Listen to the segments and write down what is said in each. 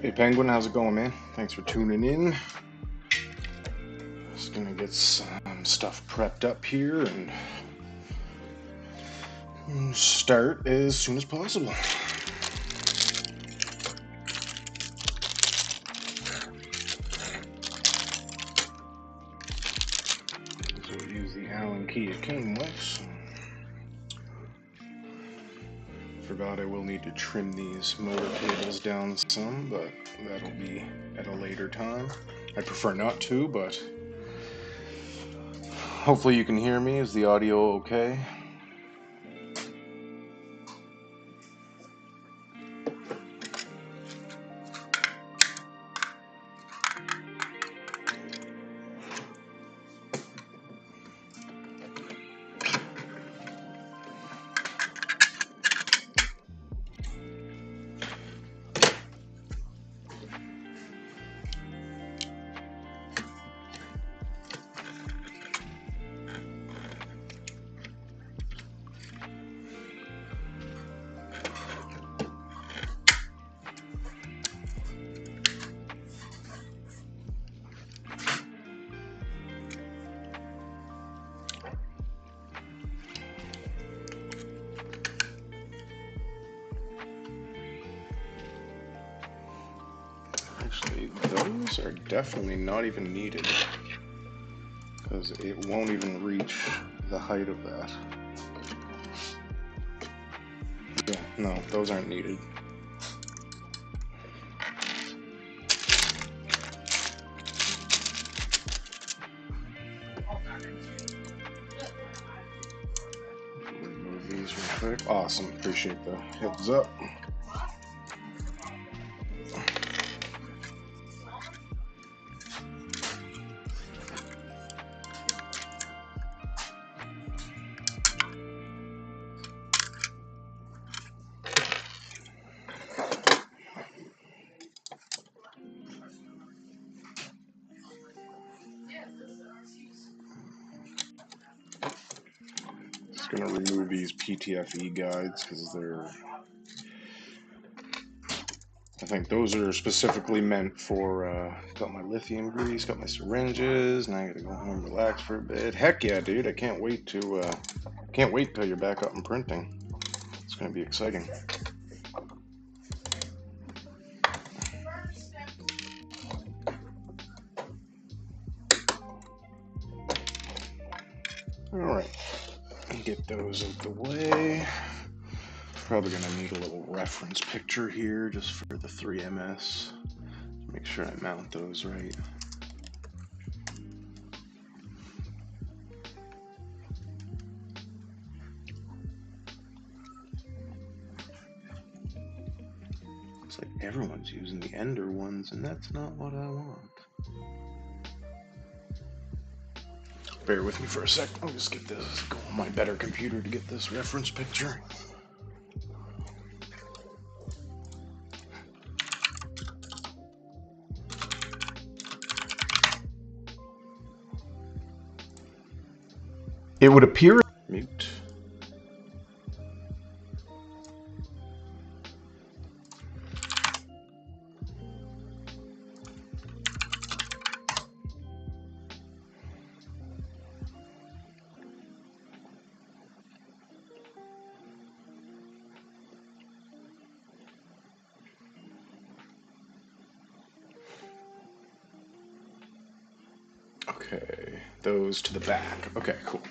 Hey Penguin, how's it going, man? Thanks for tuning in. Just gonna get some stuff prepped up here and start as soon as possible. So we'll use the Allen key it came with. Forgot I will need to trim these motor cables down some, but that'll be at a later time. I prefer not to, but hopefully you can hear me. Is the audio okay? Actually, those are definitely not even needed because it won't even reach the height of that. Yeah, no, those aren't needed. Remove these real quick. Awesome, appreciate the heads up. Just gonna remove these PTFE guides because I think those are specifically meant for, got my lithium grease, got my syringes, now I gotta go home and relax for a bit. Heck yeah, dude, I can't wait till you're back up and printing. It's gonna be exciting. Alright, get those out the way. Probably gonna need a little reference picture here just for the 3MS. Make sure I mount those right. Looks like everyone's using the Ender ones, and that's not what I want. Bear with me for a sec. I'll just get this, go on my better computer to get this reference picture. It would appear... Mute. Okay, those to the back. Okay, cool.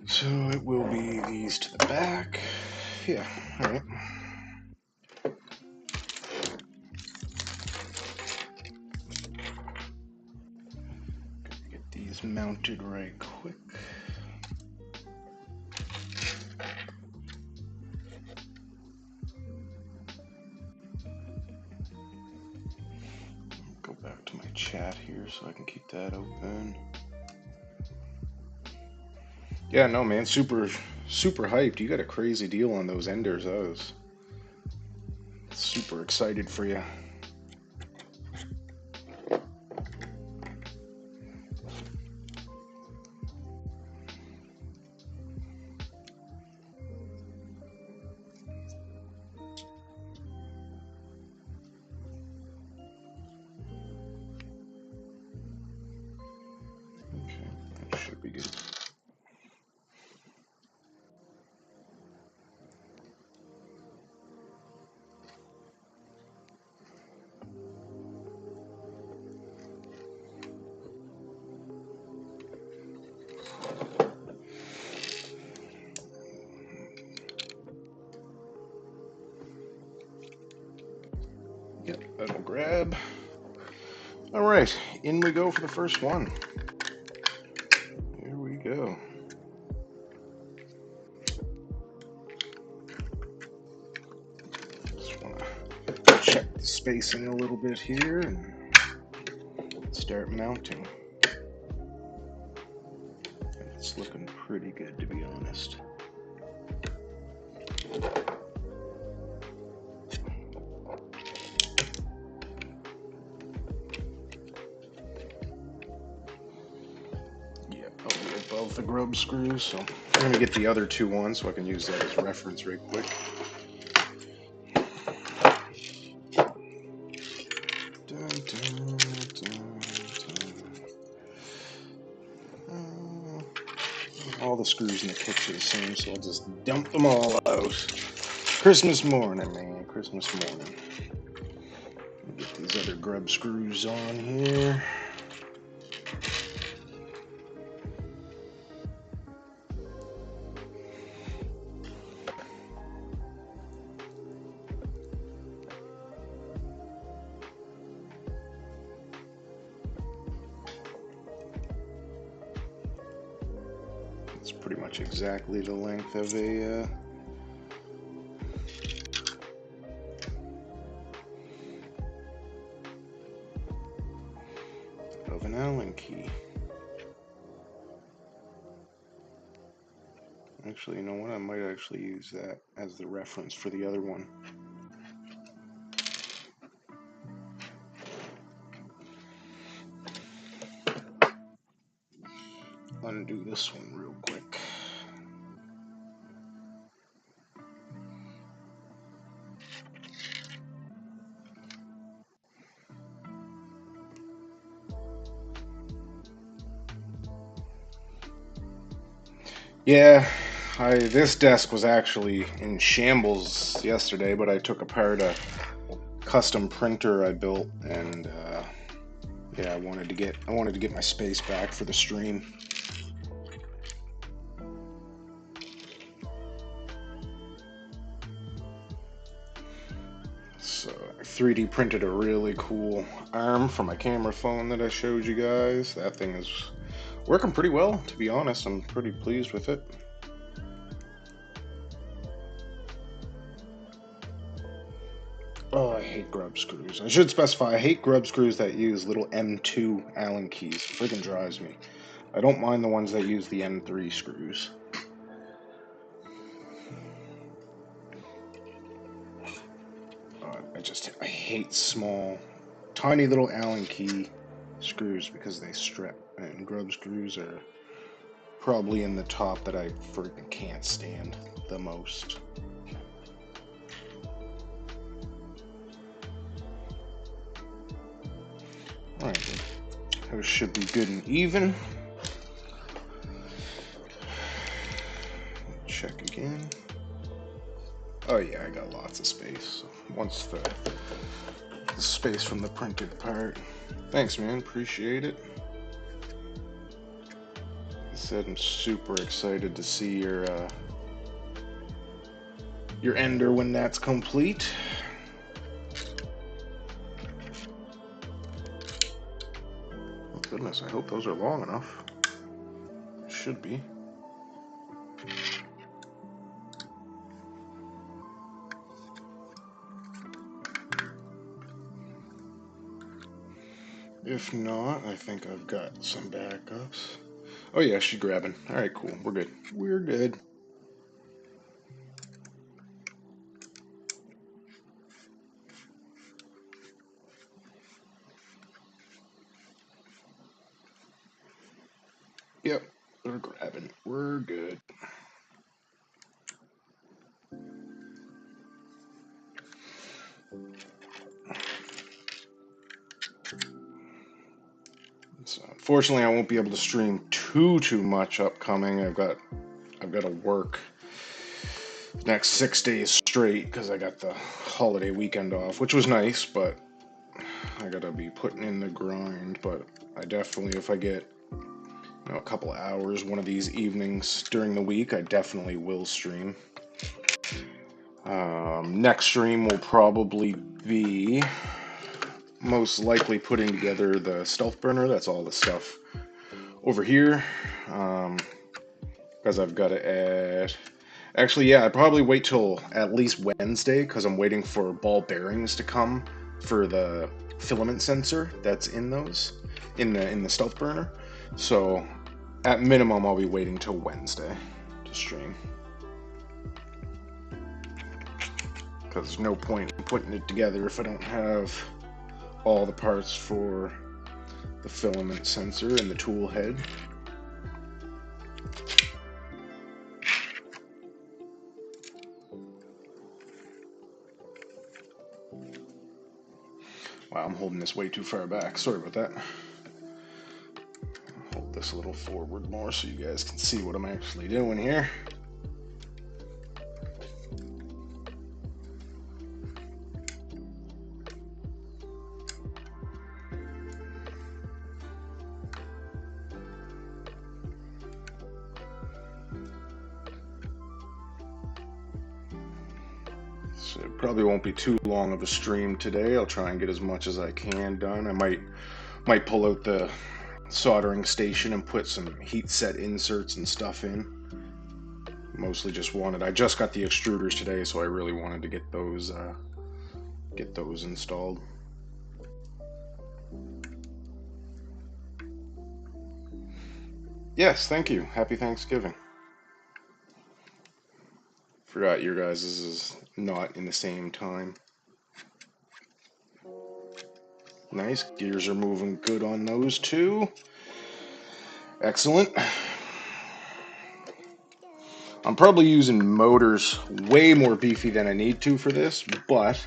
So it will be these to the back. Yeah, all right. Get these mounted right quick. Go back to my chat here so I can keep that open. Yeah, no, man, super hyped. You got a crazy deal on those Enders. I was super excited for you. Okay, that should be good. Yep, that'll grab. All right, in we go for the first one. Here we go. Just want to check the spacing a little bit here and start mounting. It's looking pretty good, to be honest. Above the grub screws, so I'm going to get the other two on so I can use that as reference right quick. Dun, dun, dun, dun. All the screws in the kit are the same, so I'll just dump them all out. Christmas morning, man, Christmas morning. Get these other grub screws on here. It's pretty much exactly the length of an Allen key. Actually, you know what? I might actually use that as the reference for the other one. Undo this one real quick. Yeah, this desk was actually in shambles yesterday, but I took apart a custom printer I built, and Yeah, I wanted to get my space back for the stream. So I 3D printed a really cool arm for my camera phone that I showed you guys. That thing is working pretty well, to be honest. I'm pretty pleased with it. Oh, I hate grub screws. I should specify, I hate grub screws that use little M2 Allen keys. It freaking drives me. I don't mind the ones that use the M3 screws. I hate small, tiny little Allen key screws because they strip, and grub screws are probably in the top that I freaking can't stand the most. Alright, those should be good and even. Check again. Oh yeah, I got lots of space. Once the space from the printed part. Thanks, man. Appreciate it. Like I said, I'm super excited to see your ender when that's complete. Oh goodness, I hope those are long enough. Should be. If not, I think I've got some backups. Oh yeah, she's grabbing. Alright, cool. We're good. We're good. Yep, we're grabbing. We're good. So unfortunately, I won't be able to stream too much upcoming. I've got to work next 6 days straight because I got the holiday weekend off, which was nice, but I gotta be putting in the grind. But I definitely, if I get a couple of hours one of these evenings during the week, I definitely will stream. Next stream will probably be most likely putting together the stealth burner. That's all the stuff over here, because I've got to add. Actually, yeah, I'd probably wait till at least Wednesday because I'm waiting for ball bearings to come for the filament sensor that's in those in the stealth burner. So at minimum, I'll be waiting till Wednesday to stream because there's no point in putting it together if I don't have all the parts for the filament sensor and the tool head. Wow, I'm holding this way too far back. Sorry about that. I'll hold this a little forward more so you guys can see what I'm actually doing here. So it probably won't be too long of a stream today. I'll try and get as much as I can done. I might pull out the soldering station and put some heat set inserts and stuff in. Mostly just I just got the extruders today, so I really wanted to get those installed. Yes, thank you. Happy Thanksgiving. Forgot your guys' is not in the same time. Nice. Gears are moving good on those two. Excellent. I'm probably using motors way more beefy than I need to for this, but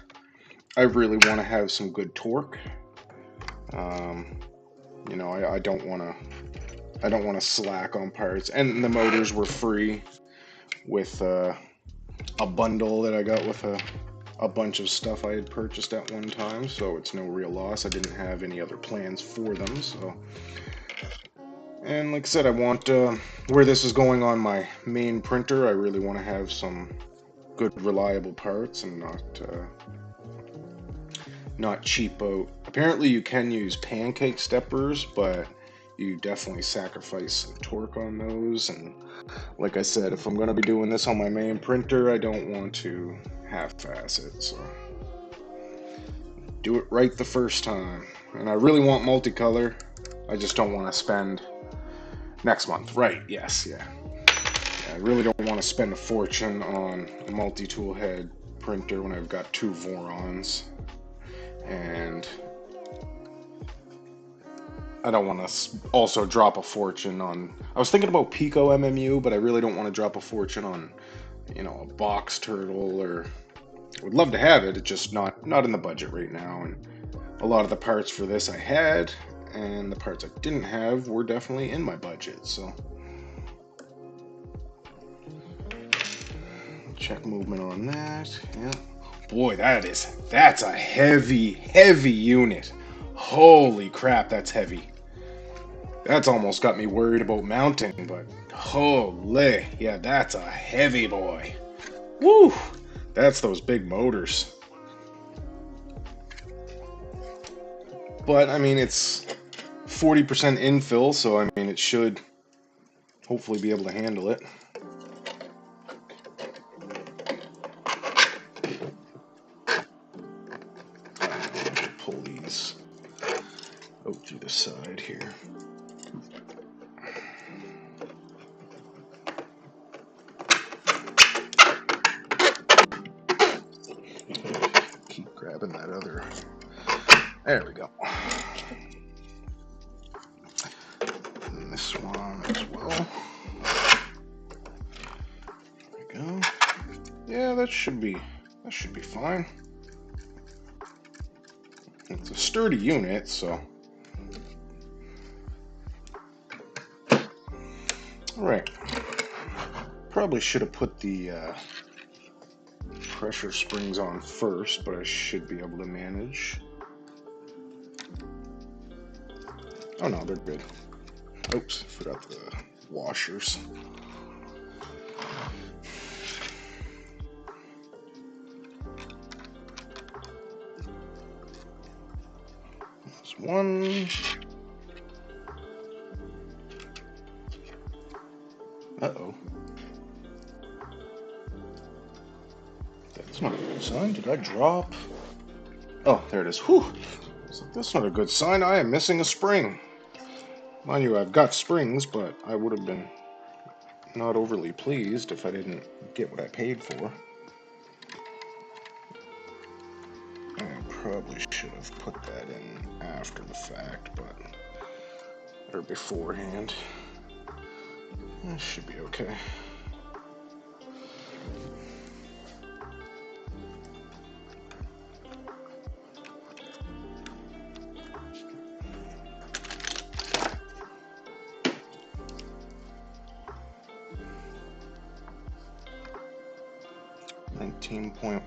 I really want to have some good torque. You know, I don't want to slack on parts, and the motors were free with a bundle that I got with a a bunch of stuff I had purchased at one time, so it's no real loss. I didn't have any other plans for them, so. And like I said, I want, where this is going on my main printer, I really want to have some good reliable parts and not cheap out. Apparently you can use pancake steppers, but you definitely sacrifice some torque on those. And like I said, if I'm going to be doing this on my main printer, I don't want to half-ass it, so do it right the first time. And I really want multicolor. I just don't want to spend next month. Right, yes, yeah. I really don't want to spend a fortune on a multi-tool head printer when I've got 2 vorons. And I don't want to also drop a fortune on... I was thinking about Pico MMU, but I really don't want to drop a fortune on, you know, a box turtle, or... I would love to have it, it's just not in the budget right now. And a lot of the parts for this I had, and the parts I didn't have were definitely in my budget, so... Check movement on that, yeah. Boy, that's a heavy unit. Holy crap, that's heavy. That's almost got me worried about mounting, but holy, yeah, that's a heavy boy. Woo! That's those big motors. But, I mean, it's 40% infill, so, I mean, it should hopefully be able to handle it. Pull these out to the side here. Keep grabbing that other. There we go. And this one as well. There we go. Yeah, that should be fine. It's a sturdy unit, so. Alright. Probably should have put the pressure springs on first, but I should be able to manage. Oh no, they're good. Oops, forgot the washers. There's one. Uh-oh. That's not a good sign. Did I drop? Oh, there it is. Whew. That's not a good sign. I am missing a spring. Mind you, I've got springs, but I would have been not overly pleased if I didn't get what I paid for. I probably should have put that in after the fact, or beforehand. That should be okay.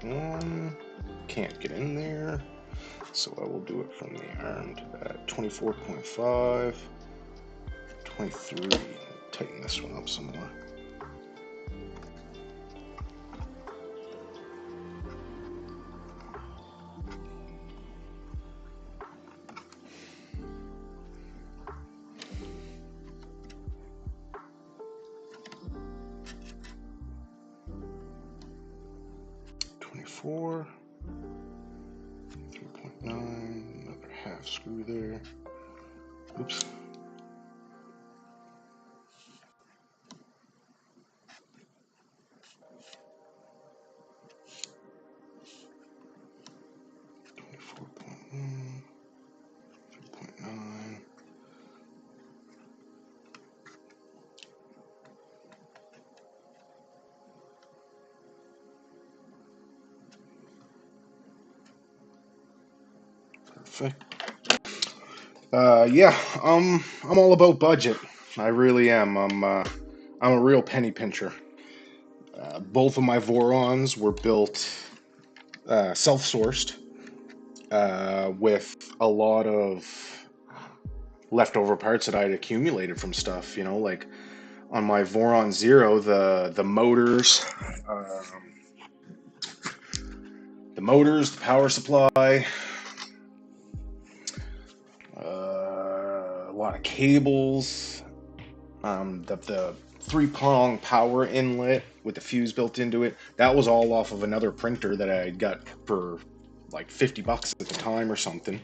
.1 can't get in there, so I will do it from the arm to that. 24.5, 23. Tighten this one up some more. .4, 3.9, another half screw there. Oops. Perfect. Yeah, I'm all about budget. I really am. I'm a real penny pincher. Both of my vorons were built self-sourced, with a lot of leftover parts that I'd accumulated from stuff. You know, like on my Voron Zero, the motors, the power supply, a lot of cables, the three-prong power inlet with the fuse built into it. That was all off of another printer that I got for like $50 at the time or something.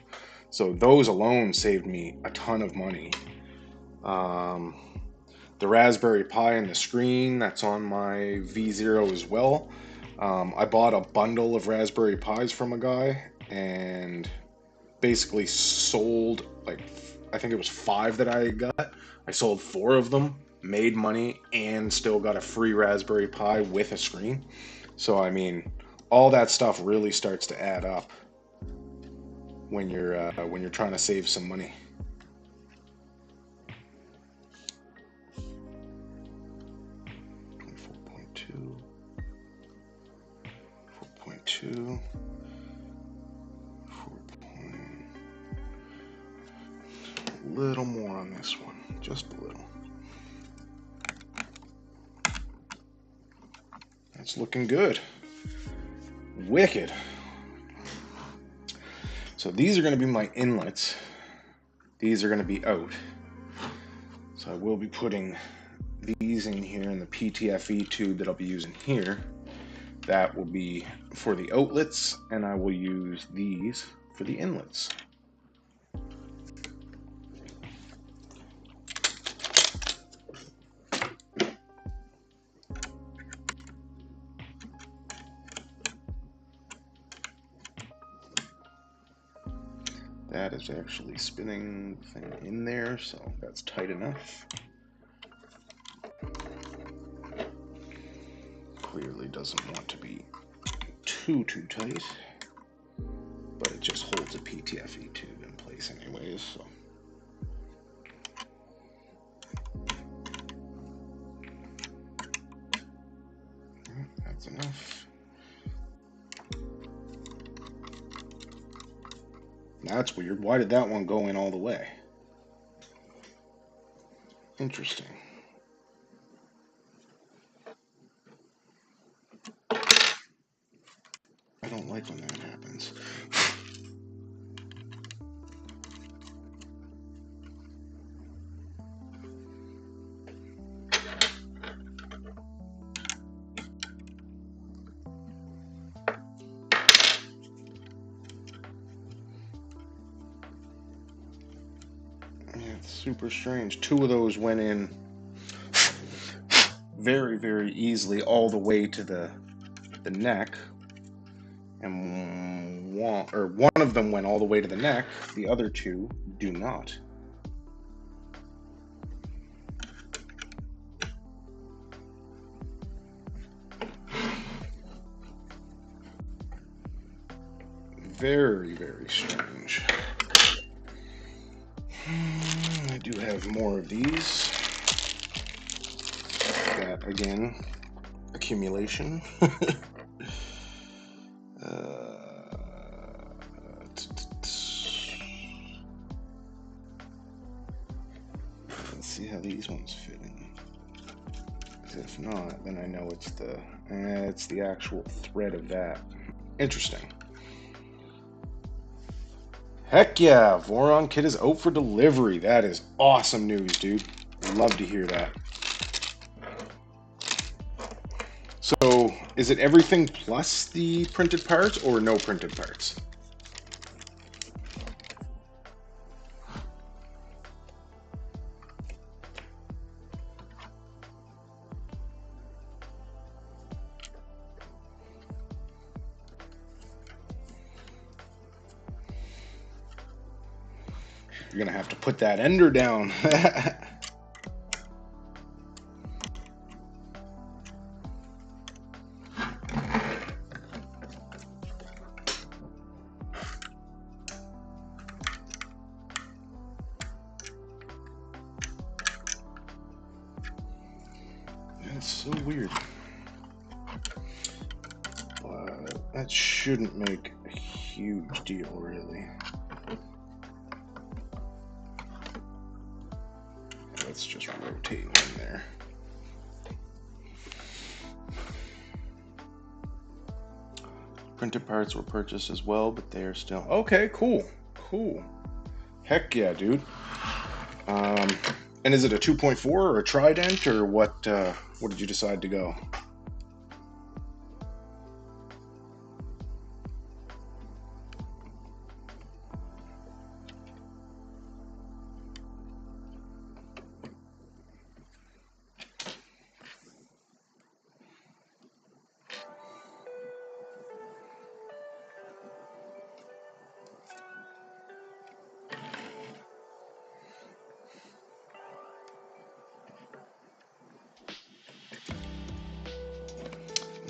So those alone saved me a ton of money. The Raspberry Pi and the screen, that's on my V0 as well. I bought a bundle of Raspberry Pis from a guy and basically sold, like, I think it was 5 that I got. I sold 4 of them, made money, and still got a free Raspberry Pi with a screen. So, I mean, all that stuff really starts to add up when you're trying to save some money. Two, 4 point, a little more on this one, just a little. That's looking good. Wicked. So these are going to be my inlets. These are going to be out. So I will be putting these in here in the PTFE tube that I'll be using here. That will be for the outlets, and I will use these for the inlets. That is actually spinning thing in there, so that's tight enough. Clearly doesn't want to be too tight, but it just holds a PTFE tube in place anyways, so. That's enough. That's weird. Why did that one go in all the way? Interesting. I don't like when that happens. Yeah, it's super strange. 2 of those went in very easily all the way to the neck, and one of them went all the way to the neck. The other 2 do not. Very strange. I do have more of these. That again, accumulation. Let's see how these ones fit in. If not, then I know it's the actual thread of that. Interesting. Heck yeah, Voron kit is out for delivery. That is awesome news, dude. Love to hear that. So, is it everything plus the printed parts or no printed parts? You're gonna have to put that ender down. That's so weird. But that shouldn't make a huge deal, really. Let's just rotate in there. Printed parts were purchased as well, but they are still... Okay, cool. Cool. Heck yeah, dude. And is it a 2.4 or a trident, or what did you decide to go?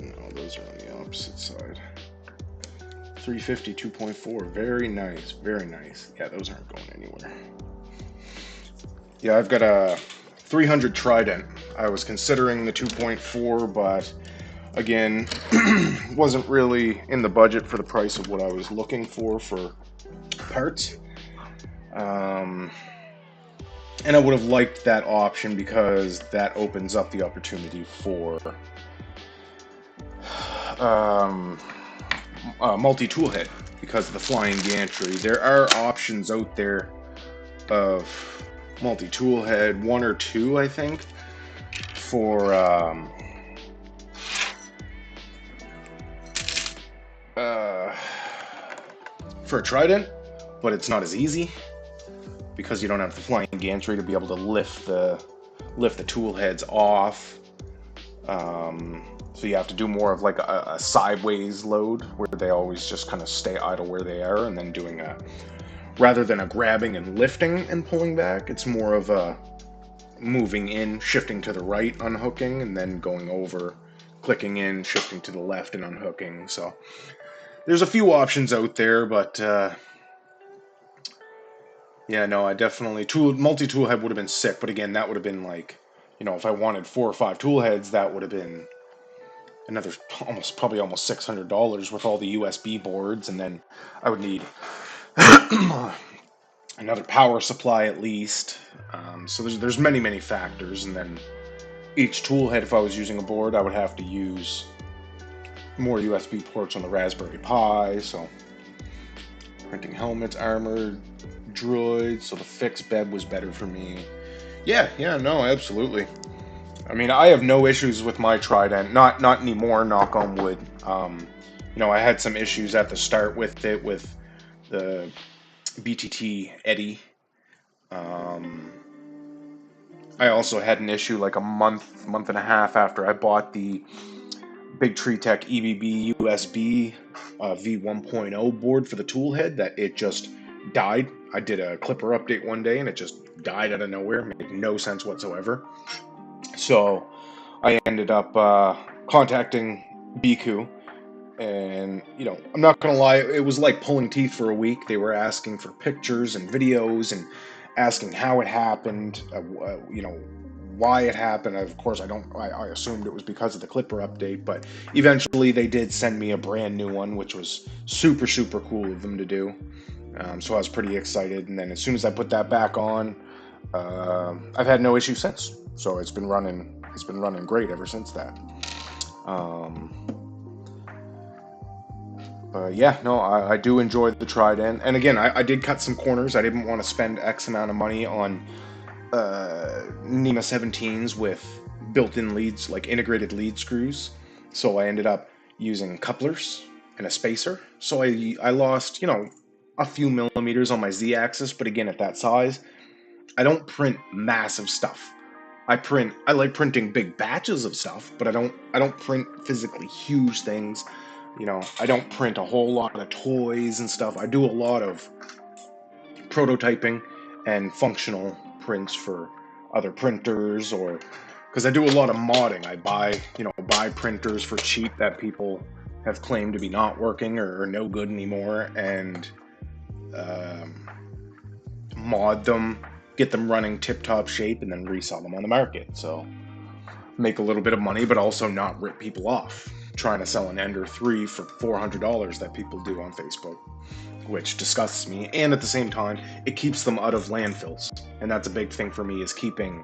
No, those are on the opposite side. 350 2.4, very nice, very nice. Yeah, those aren't going anywhere. Yeah, I've got a 300 trident. I was considering the 2.4, but again, wasn't really in the budget for the price of what I was looking for parts. And I would have liked that option because that opens up the opportunity for multi-tool head because of the flying gantry. There are options out there of multi-tool head, 1 or 2, I think, for a trident, but it's not as easy because you don't have the flying gantry to be able to lift the tool heads off. So you have to do more of like a sideways load where they always just kind of stay idle where they are, and then doing rather than a grabbing and lifting and pulling back, it's more of a moving in, shifting to the right, unhooking, and then going over, clicking in, shifting to the left and unhooking. So there's a few options out there, but yeah, no, I definitely multi-tool head would have been sick, but again, that would have been like, if I wanted 4 or 5 tool heads, that would have been another probably almost $600 with all the USB boards, and then I would need another power supply at least. So there's many factors, and then each tool head, if I was using a board, I would have to use more USB ports on the Raspberry Pi. So printing helmets, armor, droids, so the fixed bed was better for me. Yeah, no, absolutely. I mean, I have no issues with my trident. Not anymore, knock on wood. I had some issues at the start with it, with the BTT Eddy. I also had an issue like a month and a half after I bought the Big Tree Tech EBB USB V1.0 board for the tool head, that it just died. I did a Clipper update one day and it just died out of nowhere. Made no sense whatsoever. So I ended up contacting Biku, and I'm not gonna lie, it was like pulling teeth for a week. They were asking for pictures and videos and asking how it happened, why it happened. Of course, I assumed it was because of the Clipper update, but eventually they did send me a brand new one, which was super cool of them to do. So I was pretty excited, and then as soon as I put that back on, I've had no issue since. So it's been running great ever since that. Yeah, no, I do enjoy the trident, and again, I did cut some corners. I didn't want to spend X amount of money on NEMA 17s with built-in leads, like integrated lead screws. So I ended up using couplers and a spacer. So I lost, a few millimeters on my Z-axis, but again, at that size, I don't print massive stuff. I like printing big batches of stuff, but I don't print physically huge things. I don't print a whole lot of toys and stuff. I do a lot of prototyping and functional prints for other printers, or because I do a lot of modding. I buy printers for cheap that people have claimed to be not working or no good anymore, and mod them, get them running tip-top shape, and then resell them on the market. So make a little bit of money, but also not rip people off. trying to sell an Ender 3 for $400 that people do on Facebook, which disgusts me. And at the same time, it keeps them out of landfills. And that's a big thing for me, is keeping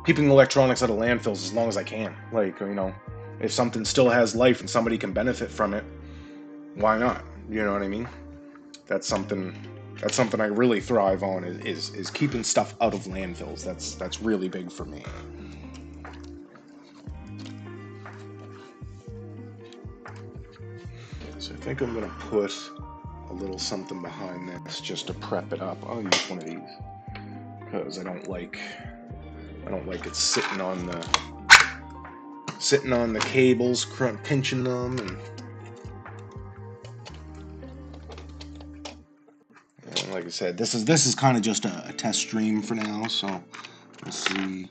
electronics out of landfills as long as I can. Like, you know, if something still has life and somebody can benefit from it, why not? You know what I mean? That's something I really thrive on, is keeping stuff out of landfills. That's really big for me. So I think I'm gonna put a little something behind this just to prep it up. I'll use one of these because I don't like it sitting on the cables, pinching them, and like I said, this is kind of just a test stream for now. So we'll see.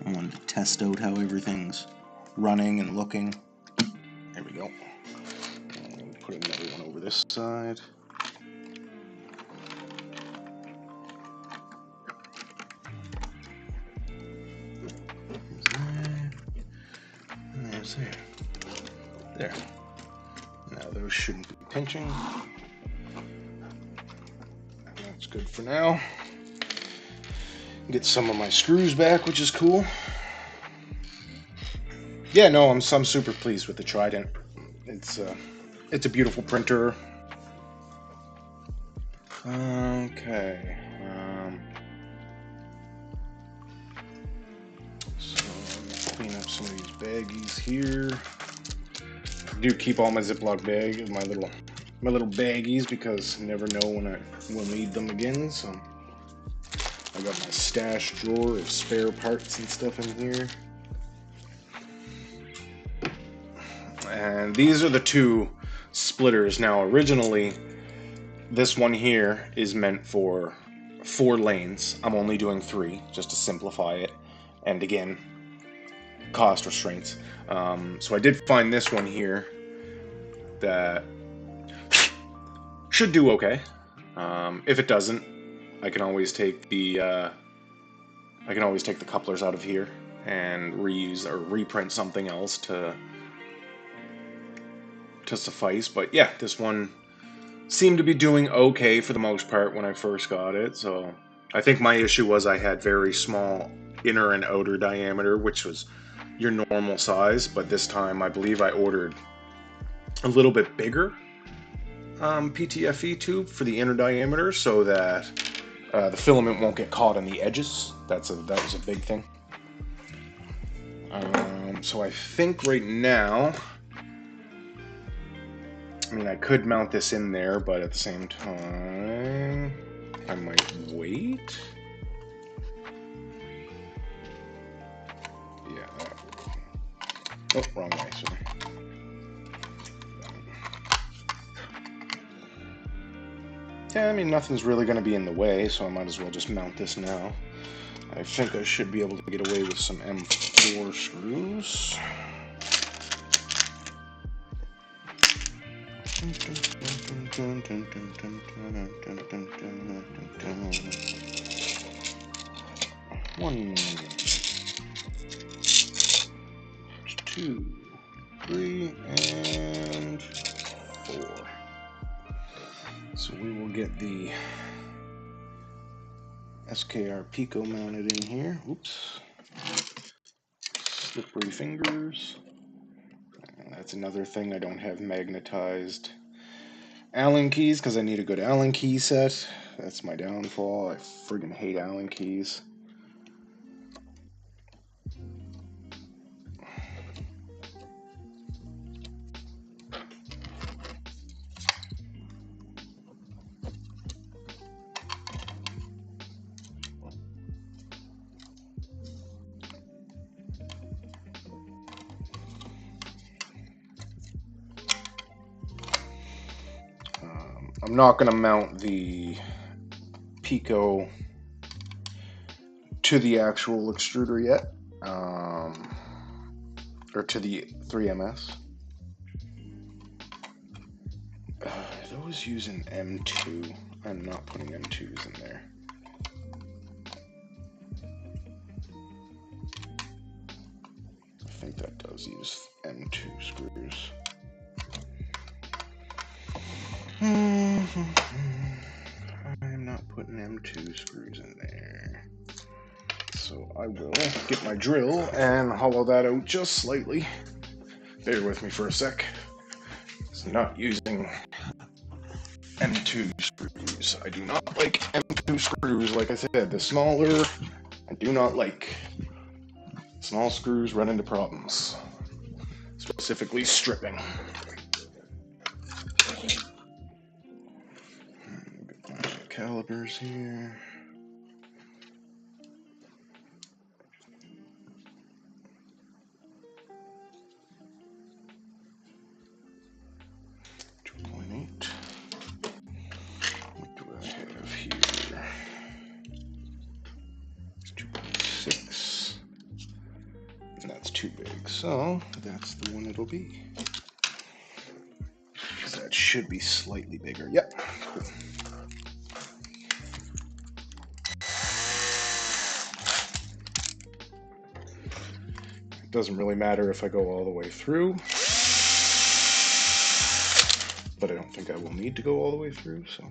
I wanted to test out how everything's running and looking. There we go. Put another one over this side. There's there. There. Now those shouldn't be pinching. That's good for now. Get some of my screws back, which is cool. Yeah, no, I'm super pleased with the Trident. It's a beautiful printer. Okay. So I'm gonna clean up some of these baggies here. I do keep all my Ziploc bags, my little baggies, because you never know when I will need them again. So I got my stash drawer of spare parts and stuff in here. And these are the two splitters. Now, originally, this one here is meant for 4 lanes. I'm only doing 3, just to simplify it. And again, cost restraints. So I did find this one here that should do okay. If it doesn't, I can always take the couplers out of here and reuse or reprint something else to suffice. But yeah, this one seemed to be doing okay for the most part when I first got it. So I think my issue was I had very small inner and outer diameter, which was your normal size, but this time I believe I ordered a little bit bigger PTFE tube for the inner diameter, so that the filament won't get caught on the edges. That was a big thing. So I think right now, I mean, I could mount this in there, but at the same time, I might wait. Yeah. Oh, wrong way, sorry. Yeah, I mean, nothing's really going to be in the way, so I might as well just mount this now. I think I should be able to get away with some M4 screws. One, 2, 3, and 4. So we will get the SKR Pico mounted in here. Oops. Slippery fingers. And that's another thing, I don't have magnetized Allen keys because I need a good Allen key set. That's my downfall. I friggin' hate Allen keys. I'm not going to mount the Pico to the actual extruder yet, or to the 3MS. Those use an M2. I'm not putting M2s in there. think that does use M2 screws. I'm not putting M2 screws in there. So I will get my drill and hollow that out just slightly. Bear with me for a sec. It's not using M2 screws. I do not like M2 screws. Like I said, the smaller, I do not like. Small screws run into problems. Specifically stripping. Calipers here. What do I have here? 2.6. And that's too big, so that's the one it'll be. That should be slightly bigger. Yep. Cool. It doesn't really matter if I go all the way through, but I don't think I will need to go all the way through, so.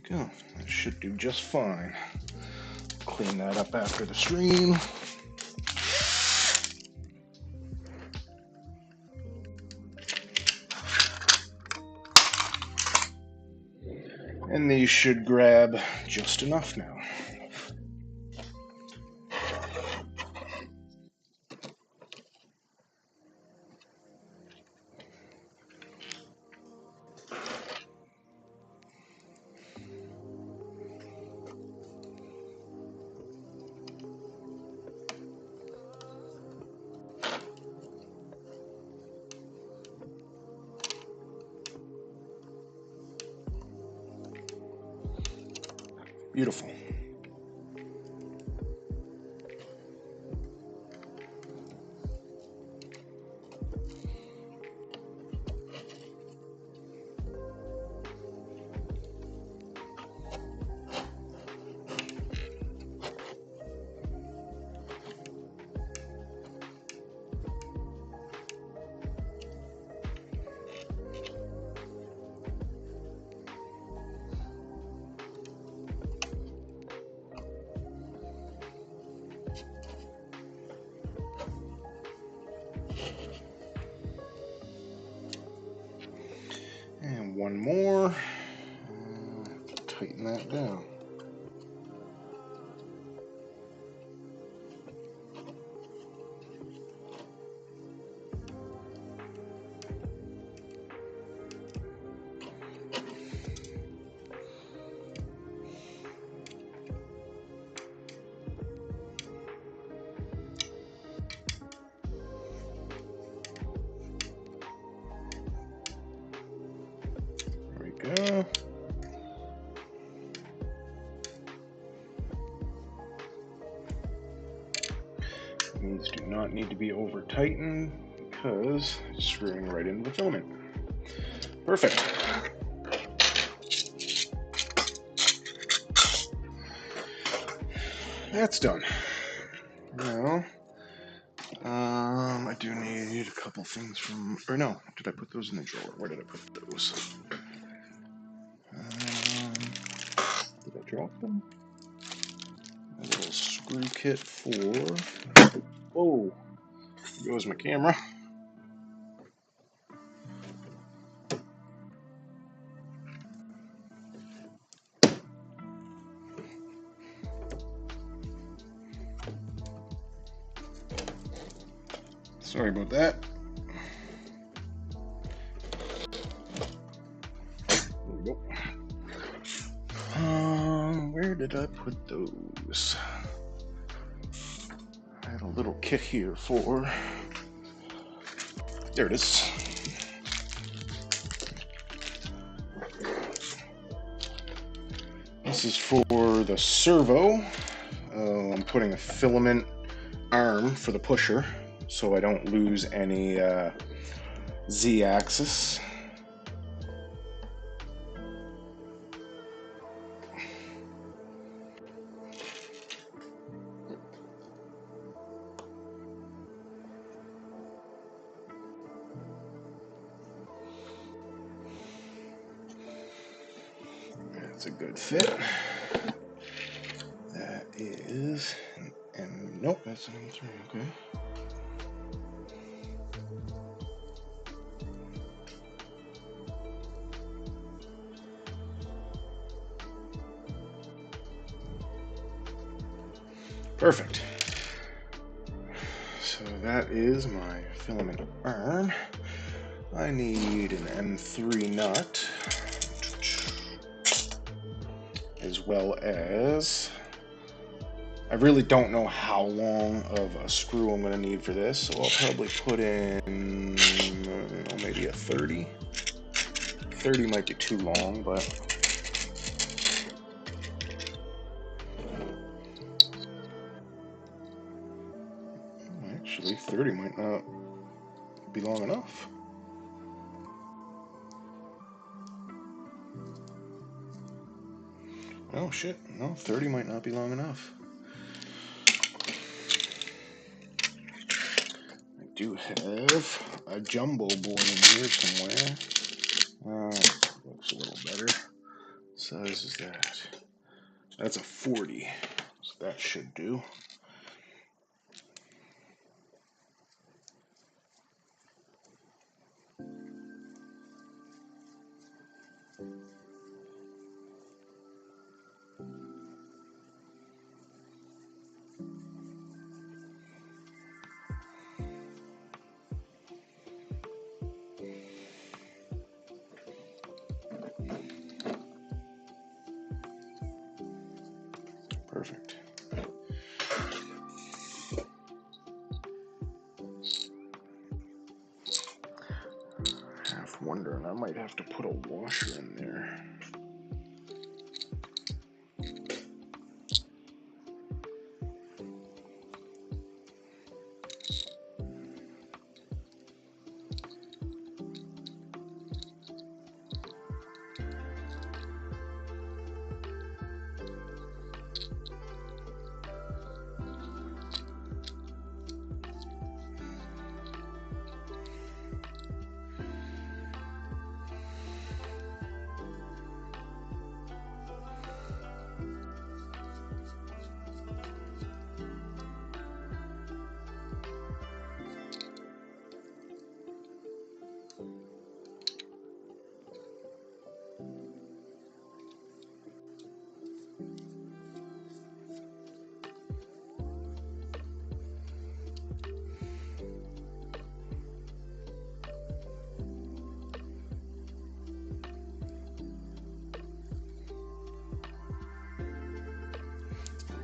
There we go. That should do just fine. Clean that up after the stream. And these should grab just enough now. Beautiful. And one more. Tighten that down. Go. These do not need to be over tightened because it's screwing right into the filament. Perfect. That's done. Now, I do need a couple things from, or no, did I put those in the drawer? Where did I put those? Did I drop them? A little screw kit for, whoa, there goes my camera. Sorry about that. There we go. Where did I put those? I had a little kit here for, there it is. This is for the servo. I'm putting a filament arm for the pusher so I don't lose any Z-axis. That's a good fit. That is an M. Nope, that's an M3. Okay. Perfect. So that is my filament arm. I need an M3 nut, as well as, I really don't know how long of a screw I'm going to need for this, so I'll probably put in, maybe a 30. 30 might be too long, but actually 30 might not be long enough. Oh shit, no, 30 might not be long enough. I do have a jumbo board in here somewhere. Looks a little better. What size is that? That's a 40, so that should do. Perfect. Half wondering, I might have to put a washer in there.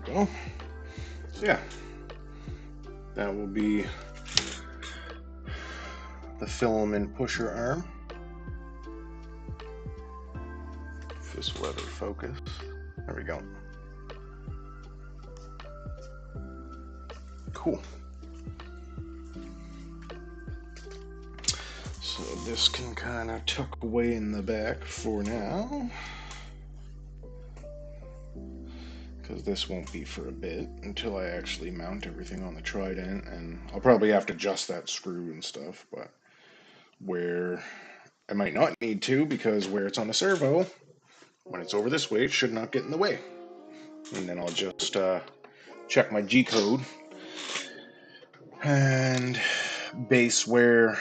Go. So yeah, that will be the filament pusher arm. If this will ever focus. There we go. Cool. So this can kind of tuck away in the back for now, because this won't be for a bit until I actually mount everything on the trident, and I'll probably have to adjust that screw and stuff, but where I might not need to, because where it's on the servo, when it's over this way, it should not get in the way. And then I'll just check my G code and base where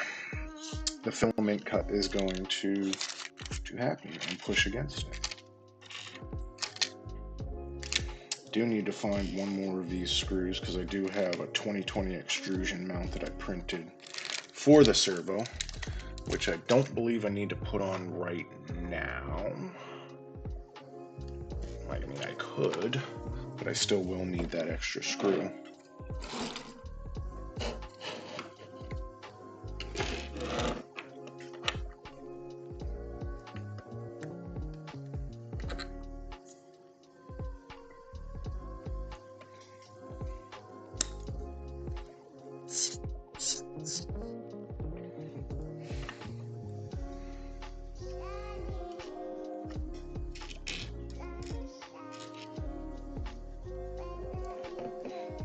the filament cut is going to happen and push against it. I do need to find one more of these screws because I do have a 2020 extrusion mount that I printed for the servo, which I don't believe I need to put on right now. I mean, I could, but I still will need that extra screw.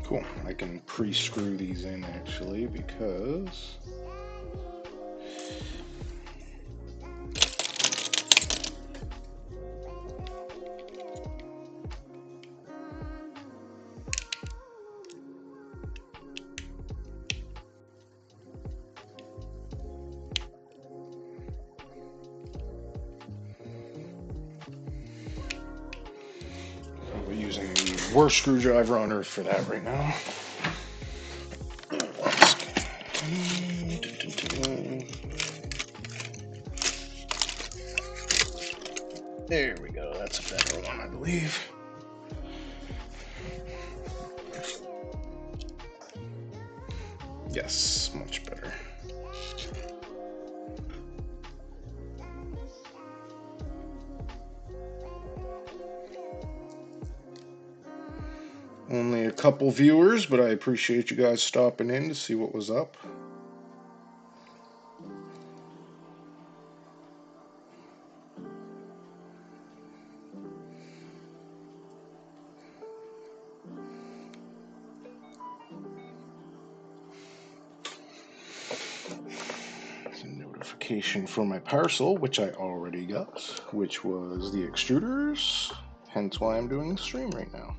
Cool. I can pre-screw these in actually because we're using the worst screwdriver on earth for that right now. There we go. That's a better one, I believe. Yes, much better. Only a couple viewers, but I appreciate you guys stopping in to see what was up. It's a notification for my parcel, which I already got, which was the extruders, hence why I'm doing the stream right now.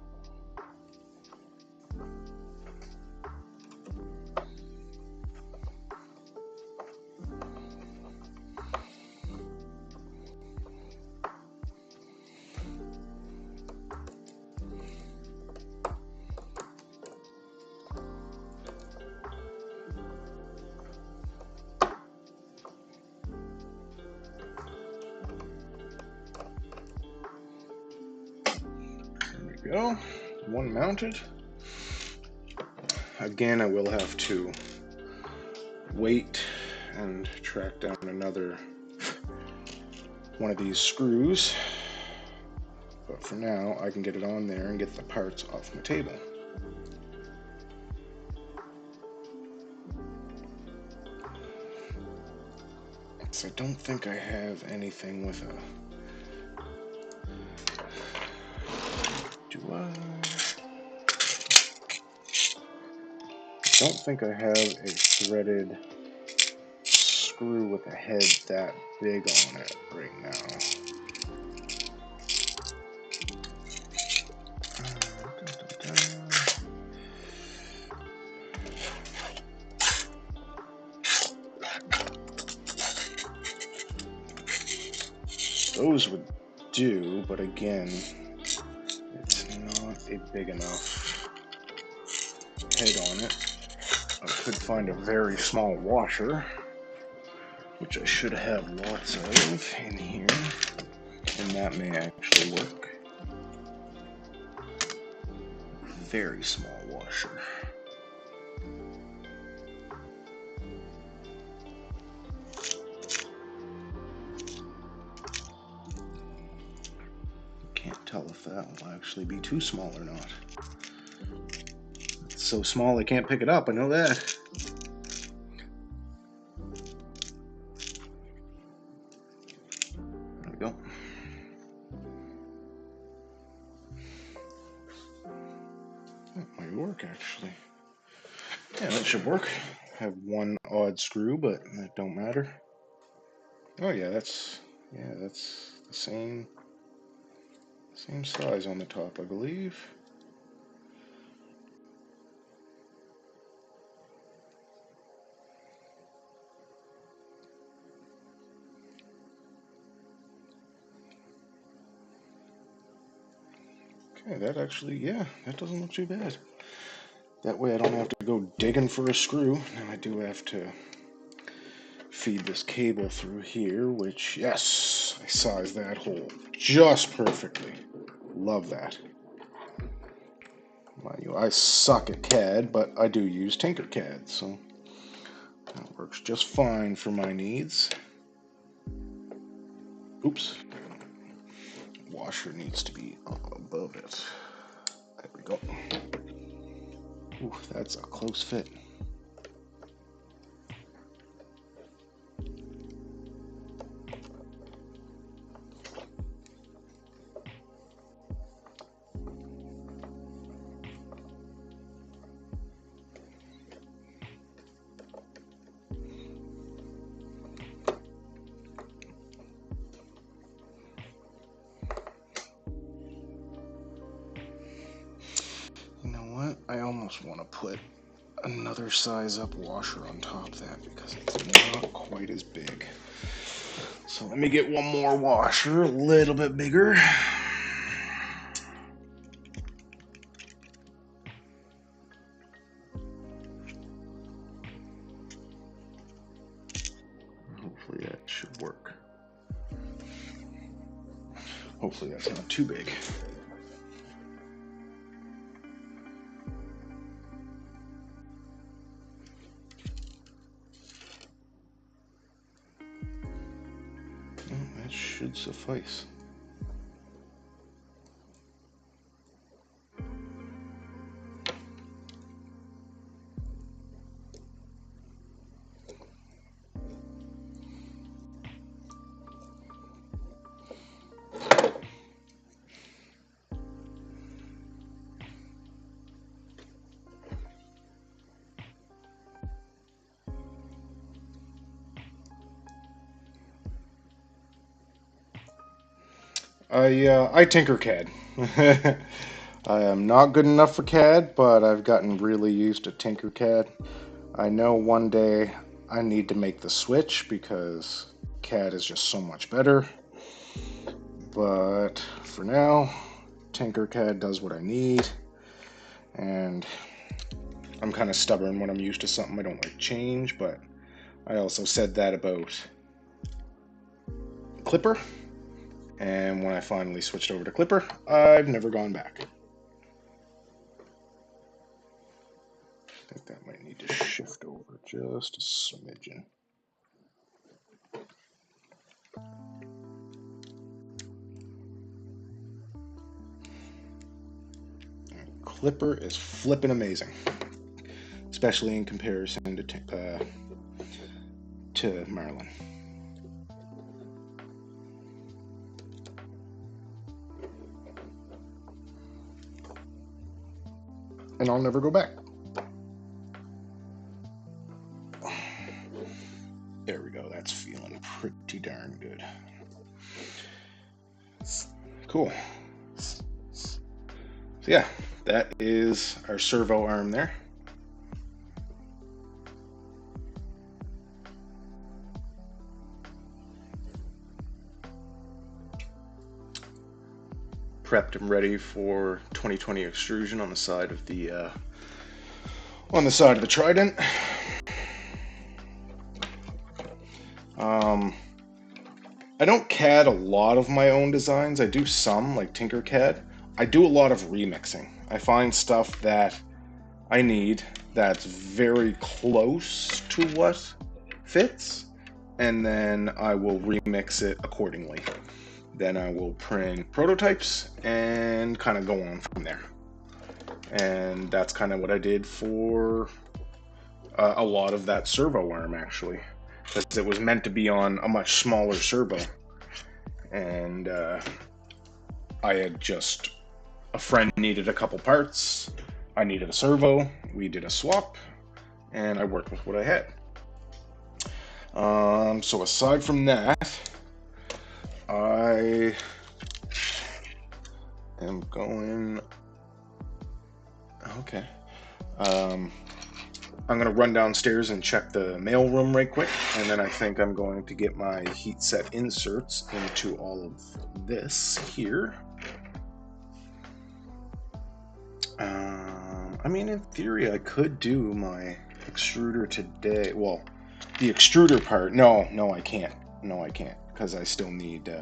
Go. One mounted. Again, I will have to wait and track down another one of these screws, but for now I can get it on there and get the parts off my table. So I don't think I have anything with a... Do I? Don't think I have a threaded screw with a head that big on it right now. Those would do, but again, it's not a big enough head on it. I could find a very small washer, which I should have lots of in here, and that may actually work. Very small washer. Can't tell if that will actually be too small or not. It's so small I can't pick it up, I know that. There we go. That might work actually. Yeah, that should work. Have one odd screw, but that don't matter. Oh yeah, that's the same size on the top, I believe. Okay, that actually, yeah, that doesn't look too bad. That way I don't have to go digging for a screw. Now I do have to feed this cable through here, which, yes, I sized that hole just perfectly. Love that. Mind you, I suck at CAD, but I do use Tinkercad, so that works just fine for my needs. Oops. Washer needs to be above it. There we go. Ooh, that's a close fit. almost want to put another size up washer on top of that because it's not quite as big. So let me get one more washer, a little bit bigger. Hopefully that should work. Hopefully that's not too big. That should suffice. I Tinkercad. I am not good enough for CAD, but I've gotten really used to Tinkercad. I know one day I need to make the switch because CAD is just so much better. But for now, Tinkercad does what I need, and I'm kind of stubborn when I'm used to something. I don't like change, but I also said that about Clipper. And when I finally switched over to Clipper, I've never gone back. I think that might need to shift over just a smidgen. Clipper is flipping amazing, especially in comparison to Marlin. And I'll never go back. There we go. That's feeling pretty darn good. Cool. So yeah, that is our servo arm there. Prepped and ready for 2020 extrusion on the side of the trident. I don't CAD a lot of my own designs. I do some, like Tinkercad. I do a lot of remixing. I find stuff that I need that's very close to what fits, and then I will remix it accordingly. Then I will print prototypes and kind of go on from there. And that's kind of what I did for a lot of that servo arm, actually, because it was meant to be on a much smaller servo. And I had just, a friend needed a couple parts, I needed a servo, we did a swap, and I worked with what I had. So aside from that, I am going, okay, I'm going to run downstairs and check the mail room right quick, and then I think I'm going to get my heat set inserts into all of this here. I mean, in theory, I could do my extruder today. Well, the extruder part, no, I can't. No, I can't, because I still need,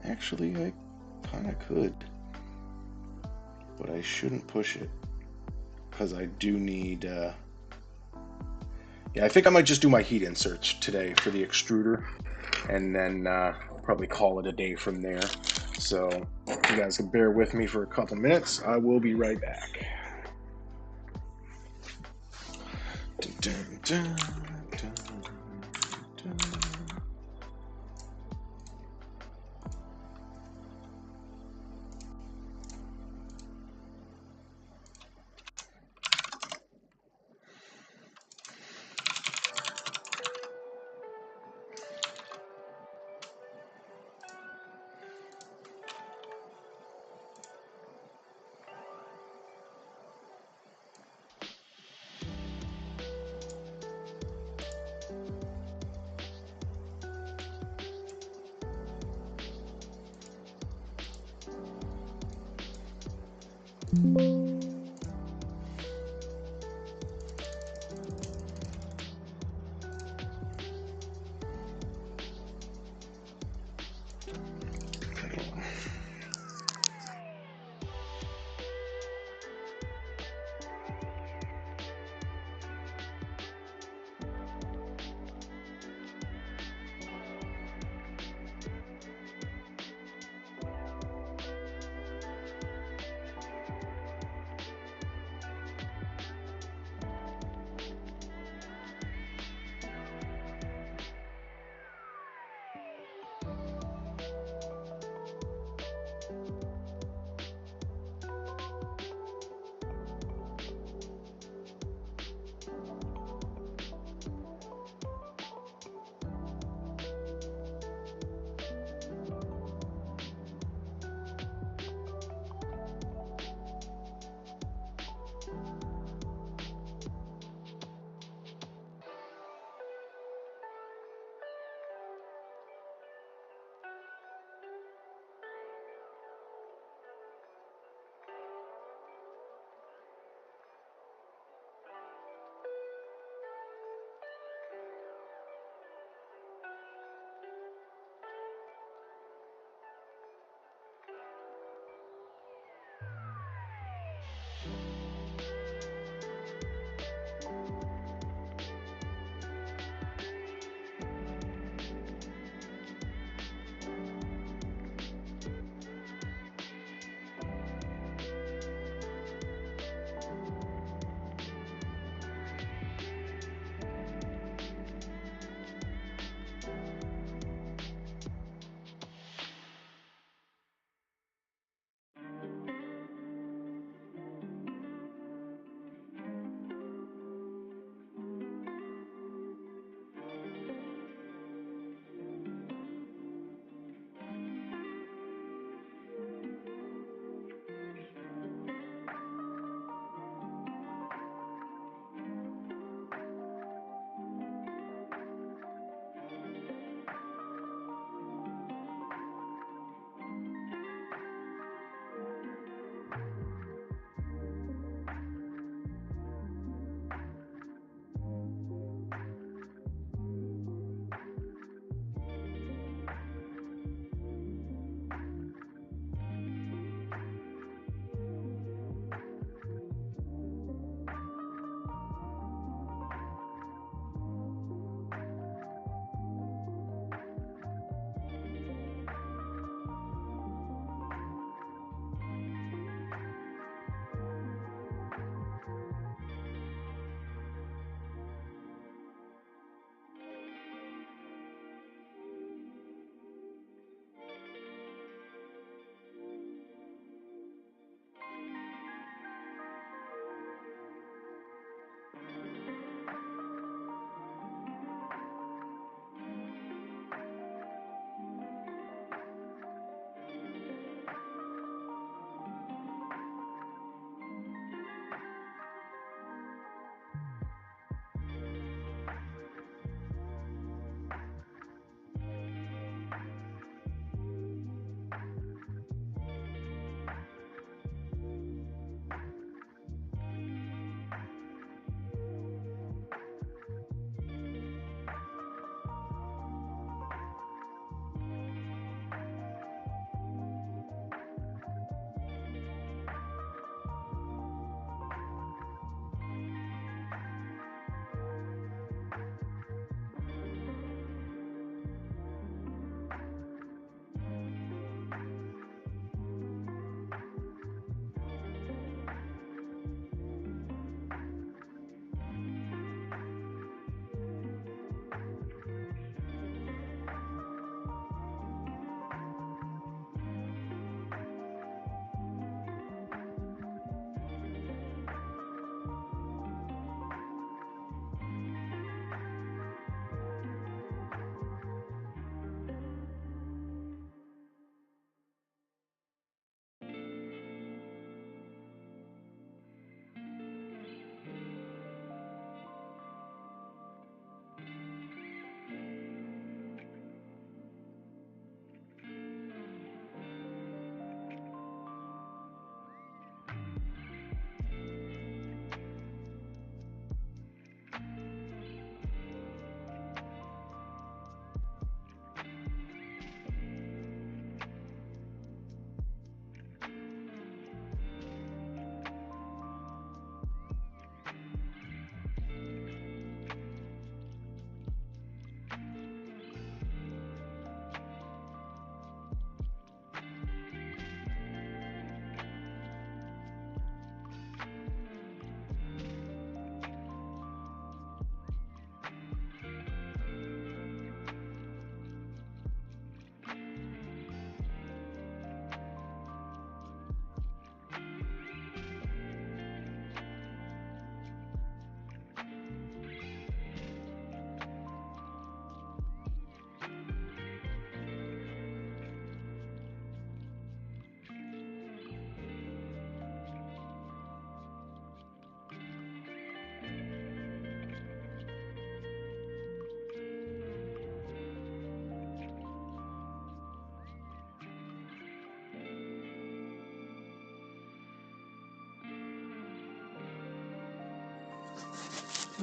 actually, I kind of could, but I shouldn't push it, because I do need, yeah, I think I might just do my heat inserts today for the extruder, and then probably call it a day from there. So if you guys can bear with me for a couple minutes, I will be right back. Dun, dun, dun, dun, dun.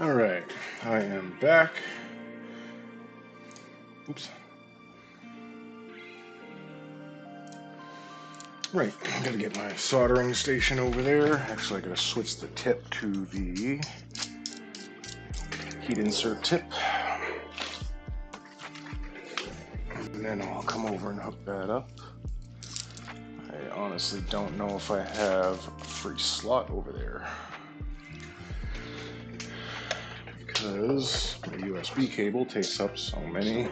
Alright, I am back. Oops. Right, I gotta get my soldering station over there. Actually, I gotta switch the tip to the heat insert tip. And then I'll come over and hook that up. I honestly don't know if I have a free slot over there, because my USB cable takes up so many.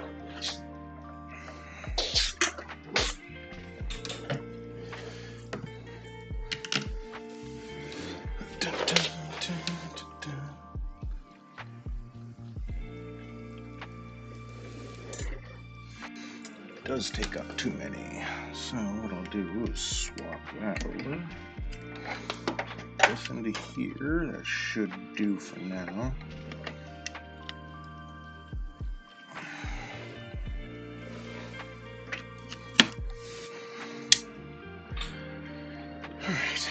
It does take up too many. So what I'll do is swap that over. This into here. That should do for now. Alright.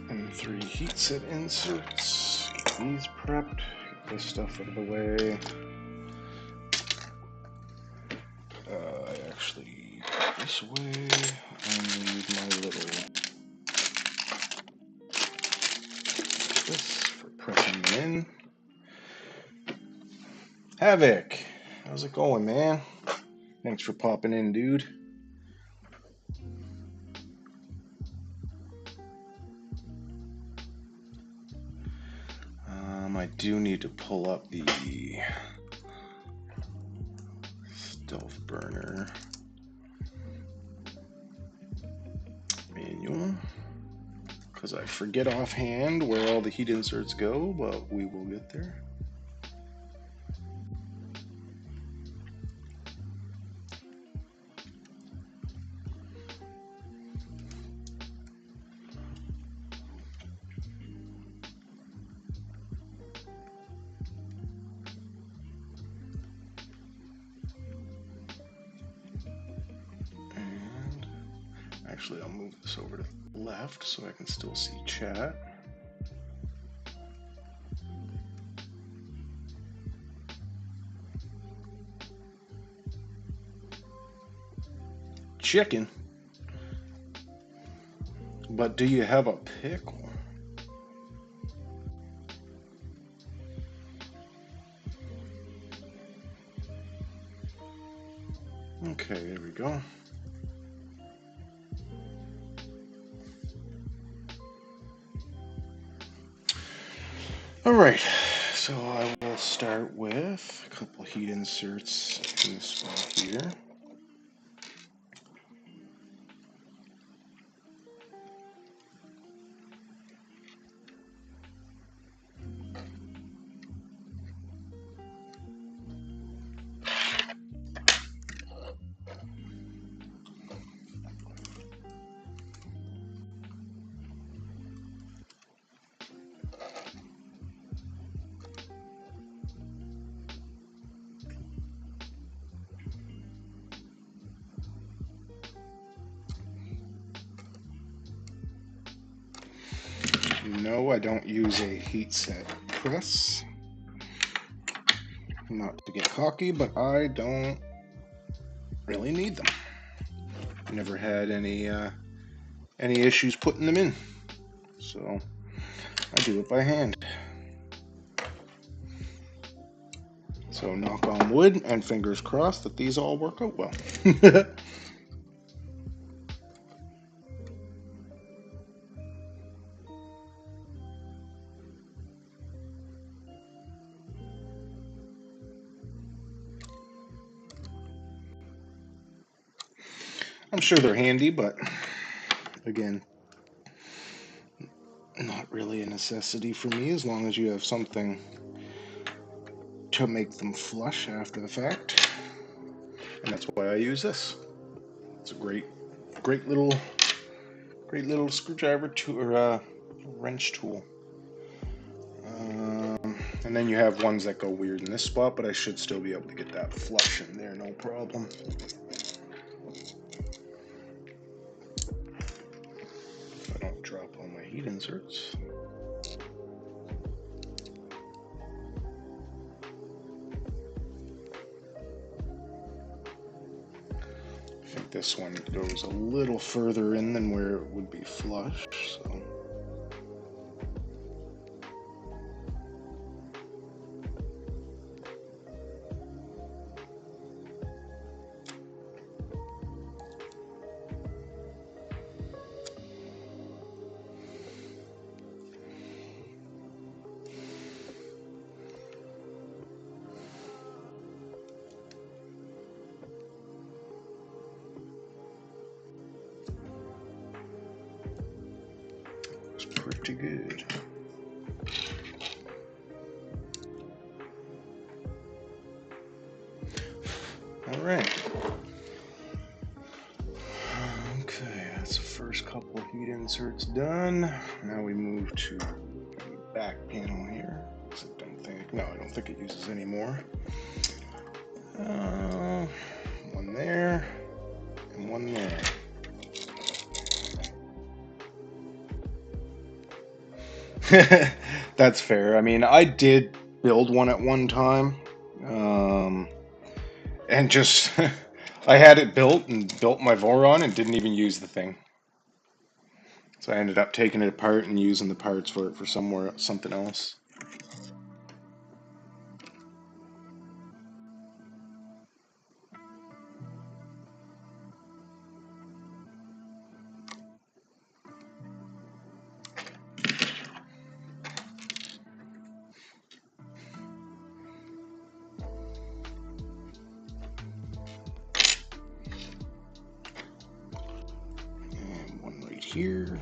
And 3 heat set inserts. Get these prepped. Get this stuff out of the way. I actually put this away. I need my little this for pressing them in. Havoc! How's it going, man? Thanks for popping in, dude. I do need to pull up the stealth burner manual, because I forget offhand where all the heat inserts go, but we will get there. Actually, I'll move this over to the left so I can still see chat. Chicken. But do you have a pickle? Okay, there we go. Alright, so I will start with a couple heat inserts in this spot here. No, I don't use a heat set press. Not to get cocky, but I don't really need them. Never had any issues putting them in, so I do it by hand. So knock on wood and fingers crossed that these all work out well. I'm sure they're handy, but again, not really a necessity for me as long as you have something to make them flush after the fact. And that's why I use this. It's a great little screwdriver tool or wrench tool. And then you have ones that go weird in this spot, but I should still be able to get that flush in there, no problem. heat inserts. I think this one goes a little further in than where it would be flush, so. It's pretty good. All right. Okay, that's the first couple heat inserts done. Now we move to the back panel here. I don't think it uses any more. One there, and one there. That's fair. I mean, I did build one at one time, and just I had it built and built my voron and didn't even use the thing. So I ended up taking it apart and using the parts for something else. And one right here.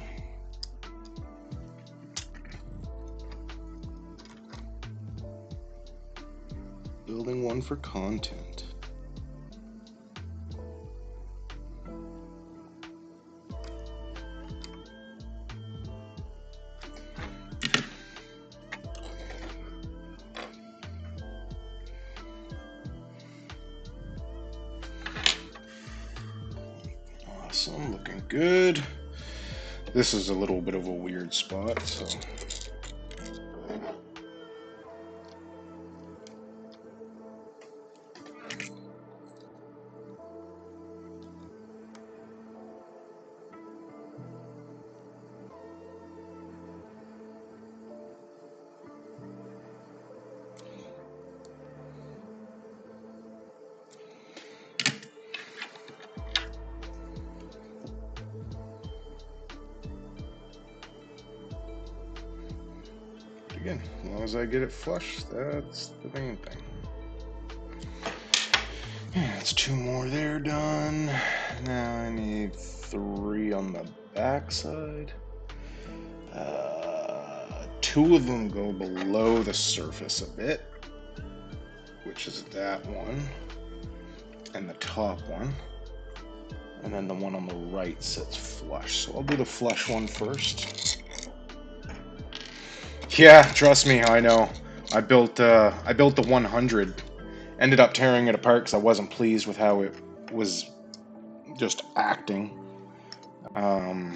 Building one for content. Awesome, looking good. This is a little bit of a weird spot, so. Again, as long as I get it flush, that's the main thing. Yeah, that's two more there done. Now I need 3 on the back side. 2 of them go below the surface a bit, which is that one, and the top one. And then the one on the right sits flush. So I'll do the flush one first. Yeah, trust me, I know. I built the 100. Ended up tearing it apart because I wasn't pleased with how it was just acting. Yeah,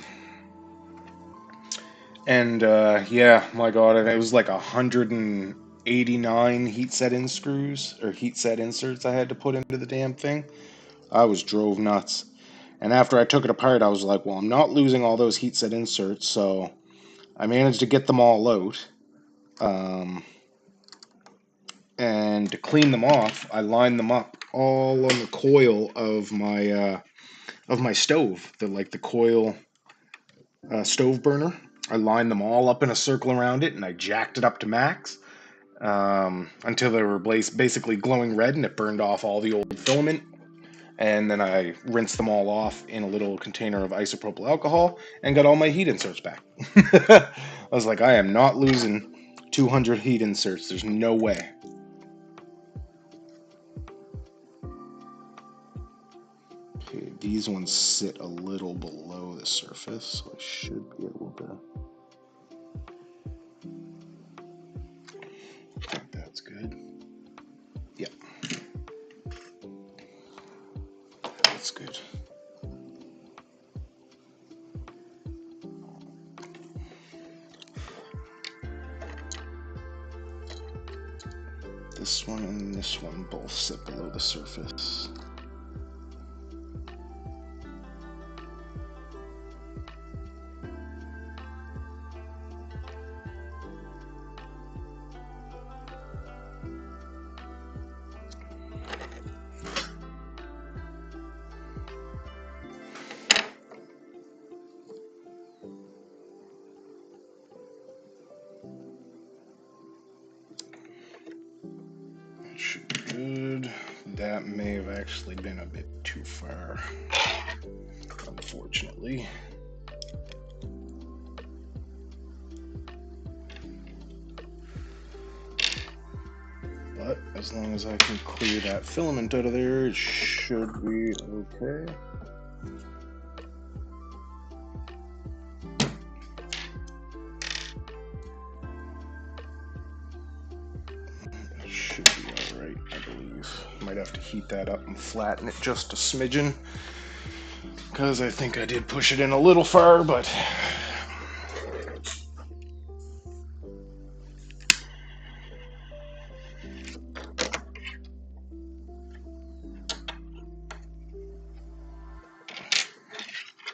my God, it was like 189 heat set in screws or heat set inserts I had to put into the damn thing. I was drove nuts. And after I took it apart, I was like, well, I'm not losing all those heat set inserts, so I managed to get them all out. And to clean them off, I lined them up all on the coil of my stove, the coil stove burner. I lined them all up in a circle around it, and I jacked it up to max until they were basically glowing red, and it burned off all the old filament. And then I rinsed them all off in a little container of isopropyl alcohol and got all my heat inserts back. I was like, I am not losing 200 heat inserts. There's no way. Okay, these ones sit a little below the surface, so I should be able to. I think that's good. Yeah. That's good. and this one both sit below the surface. Should be good. That may have actually been a bit too far, unfortunately. But as long as I can clear that filament out of there, it should be okay. Should be alright, I believe. Might have to heat that up and flatten it just a smidgen, because I think I did push it in a little far, but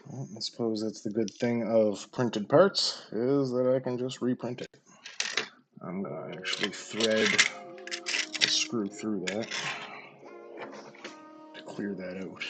well, I suppose that's the good thing of printed parts, is that I can just reprint it. I'm gonna actually thread a screw through that to clear that out.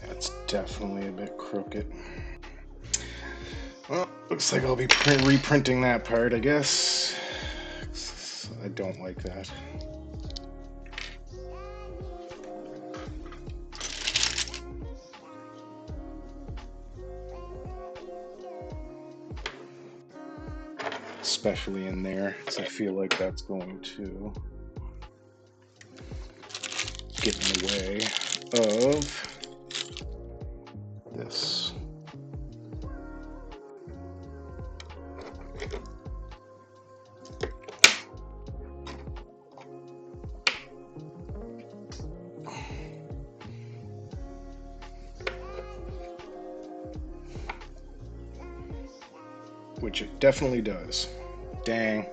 It's definitely a bit crooked. Well, looks like I'll be reprinting that part, I guess. I don't like that. Especially in there, because I feel like that's going to get in the way of this. Which it definitely does. Dang.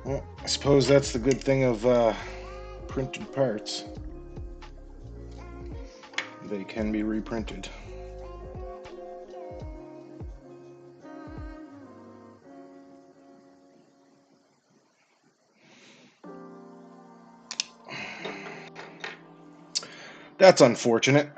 Well, I suppose that's the good thing of printed parts. They can be reprinted. That's unfortunate.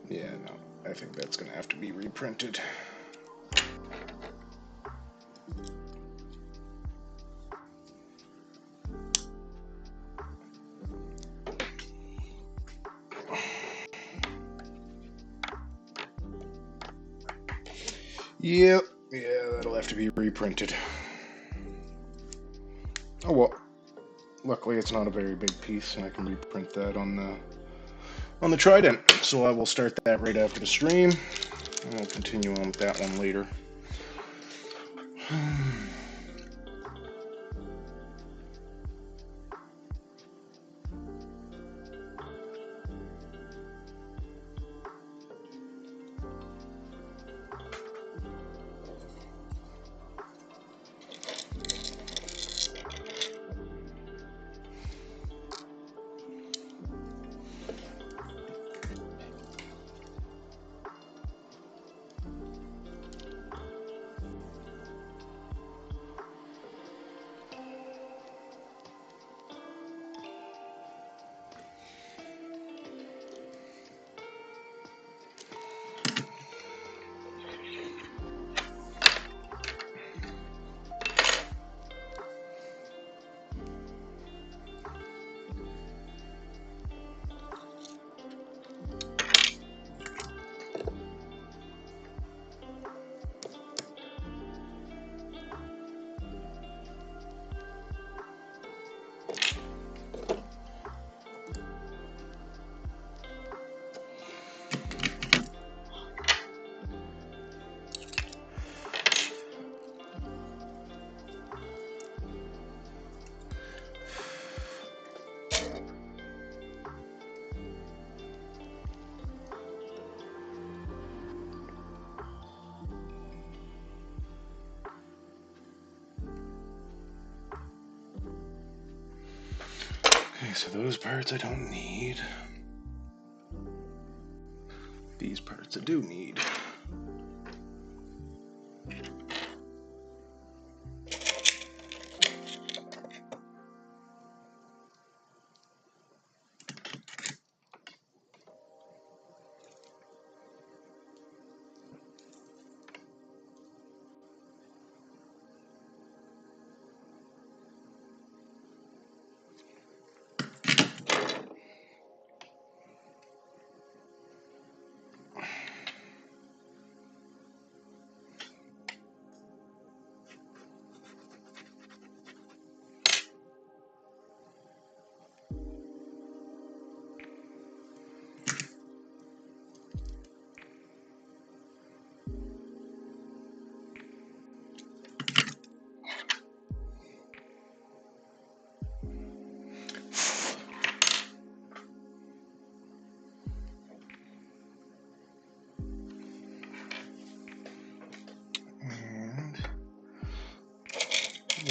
Yeah, no, I think that's going to have to be reprinted. Yep, yeah, that'll have to be reprinted. Oh well, luckily it's not a very big piece, and I can reprint that on the trident. So I will start that right after the stream, and we'll continue on with that one later. Okay, so those parts I don't need. These parts I do need.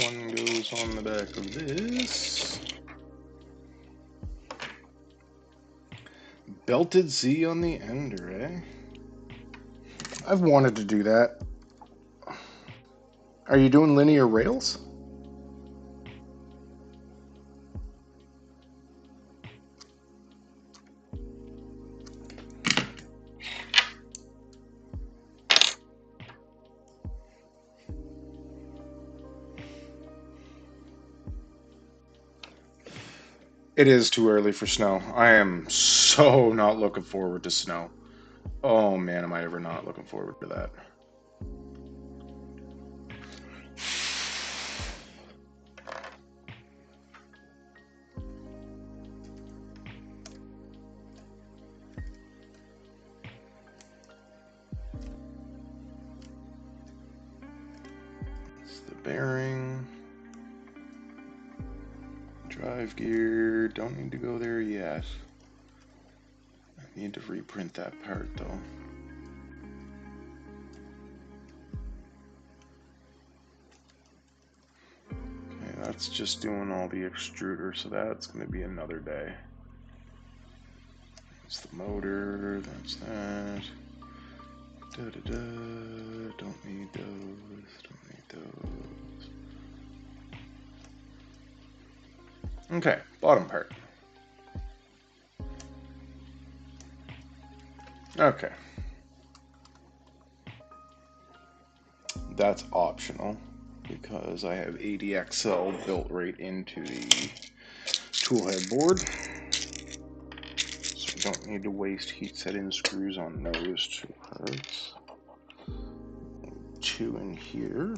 One goes on the back of this. Belted Z on the ender, eh? I've wanted to do that. Are you doing linear rails? It is too early for snow. I am so not looking forward to snow. Oh man, am I ever not looking forward to that. It's the bearing. Drive gear, don't need to go there yet. I need to reprint that part though. Okay, that's just doing all the extruder, so that's going to be another day. That's the motor, that's that. Don't need those, don't need those. Okay, bottom part. Okay. That's optional because I have ADXL built right into the toolhead board. So I don't need to waste heat set-in screws on those two parts. Two in here.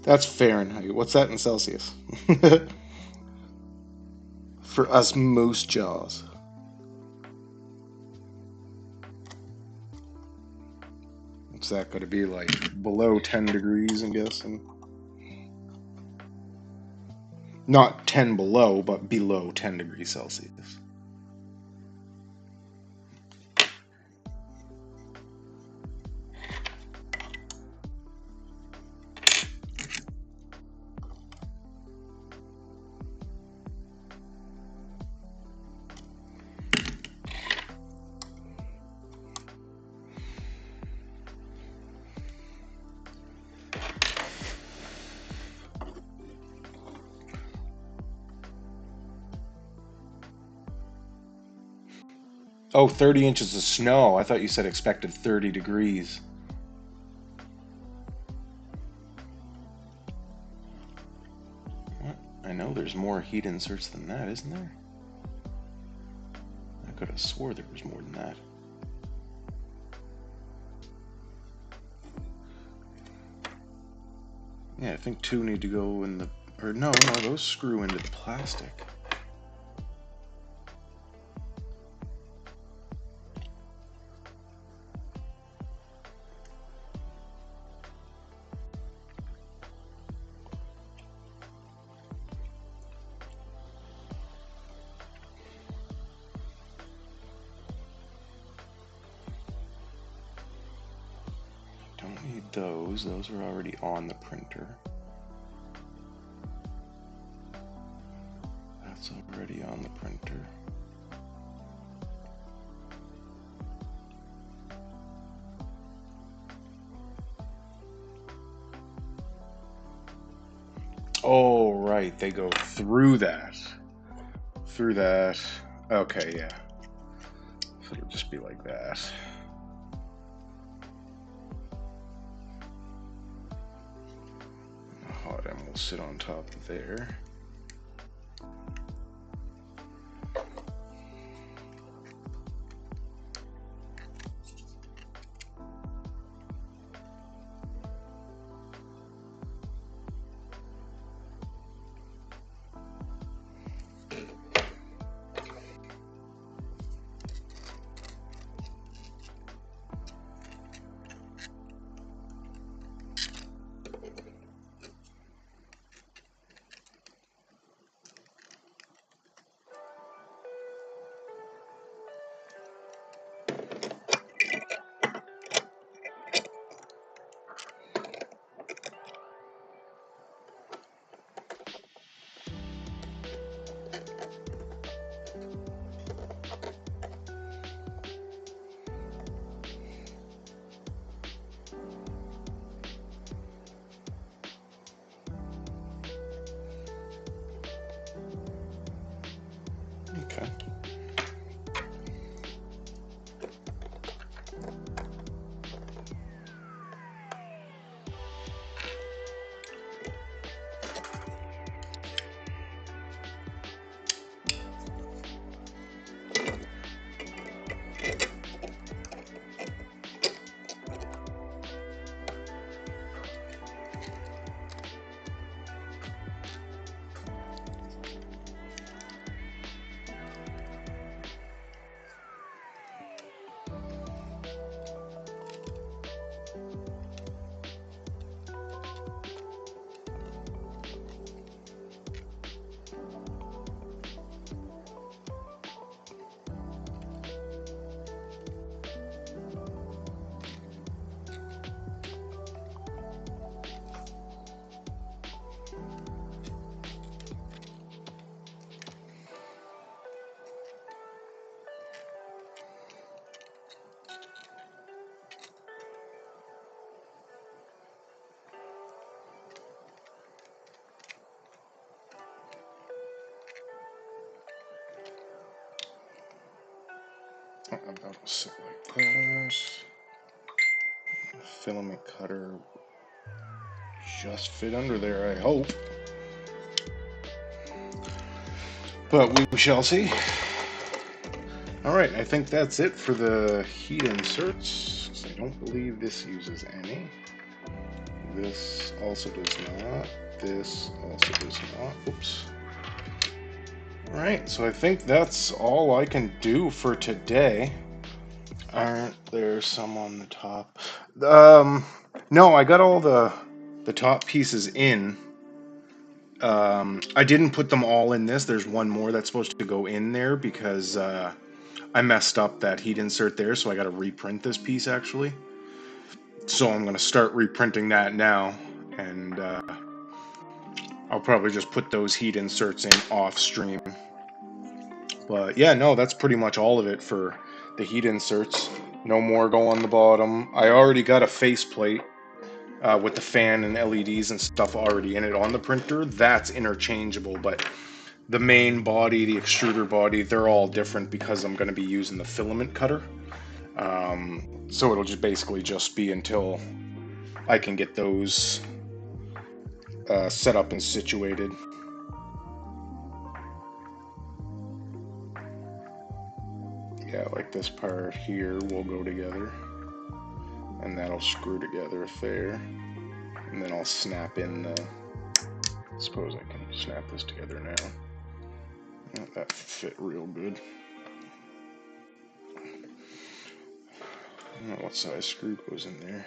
That's Fahrenheit. What's that in Celsius? For us moose jaws. What's that going to be like? Below 10 degrees, I'm guessing. Not 10 below, but below 10 degrees Celsius. Oh, 30 inches of snow. I thought you said expected 30 degrees. What? I know there's more heat inserts than that, isn't there? I could have swore there was more than that. Yeah, I think two need to go in the Or no, those screw into the plastic. Don't need those. Those are already on the printer. That's already on the printer. Oh, right. They go through that. Through that. Okay, yeah. So it'll just be like that. The hot end will sit on top there. Okay. That'll sit like that. Filament cutter just fit under there, I hope. But we shall see. Alright, I think that's it for the heat inserts. I don't believe this uses any. This also does not. This also does not. Oops. Alright, so I think that's all I can do for today. Aren't there some on the top? No, I got all the top pieces in. I didn't put them all in this. There's one more that's supposed to go in there because I messed up that heat insert there, so I got to reprint this piece actually. So I'm going to start reprinting that now, and I'll probably just put those heat inserts in off stream. But yeah, no, that's pretty much all of it for the heat inserts. No more go on the bottom. I already got a faceplate with the fan and LEDs and stuff already in it on the printer. That's interchangeable, but the main body, the extruder body, they're all different because I'm going to be using the filament cutter. So it'll just basically just be until I can get those set up and situated. Yeah, like this part here will go together, and that'll screw together there, and then I'll snap in Suppose I can snap this together now. Yeah, that fit real good. I don't know what size screw goes in there.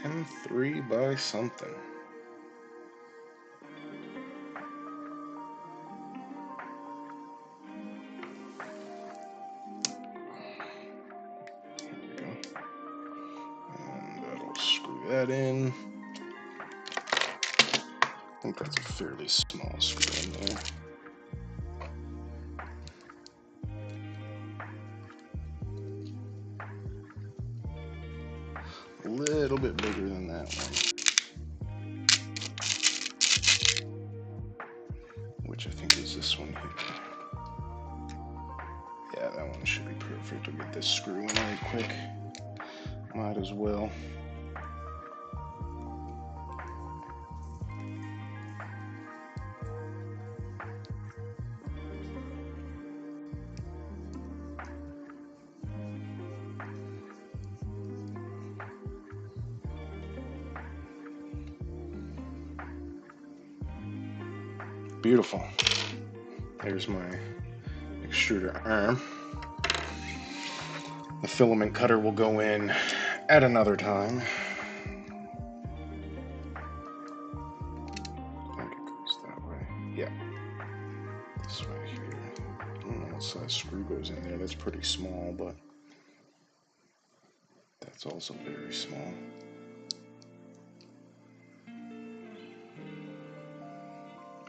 M3 by something. There we go. And that'll screw that in. I think that's a fairly small screw in there. A little bit bigger than that one, which I think is this one here. Yeah, that one should be perfect. I'll get this screw in really quick. Might as well. Beautiful. There's my extruder arm. The filament cutter will go in at another time. I think it goes that way. Yeah. This way here. I don't know what size screw goes in there. That's pretty small, but that's also very small.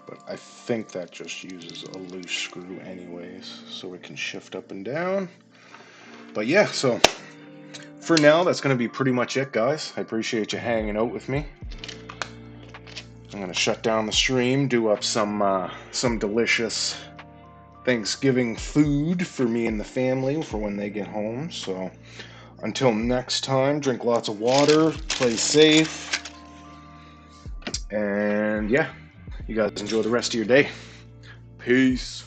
But I think that just uses a loose screw anyways, so it can shift up and down. But yeah, so for now, that's going to be pretty much it, guys. I appreciate you hanging out with me. I'm going to shut down the stream, do up some delicious Thanksgiving food for me and the family for when they get home. So until next time, drink lots of water, play safe, and yeah. You guys enjoy the rest of your day. Peace.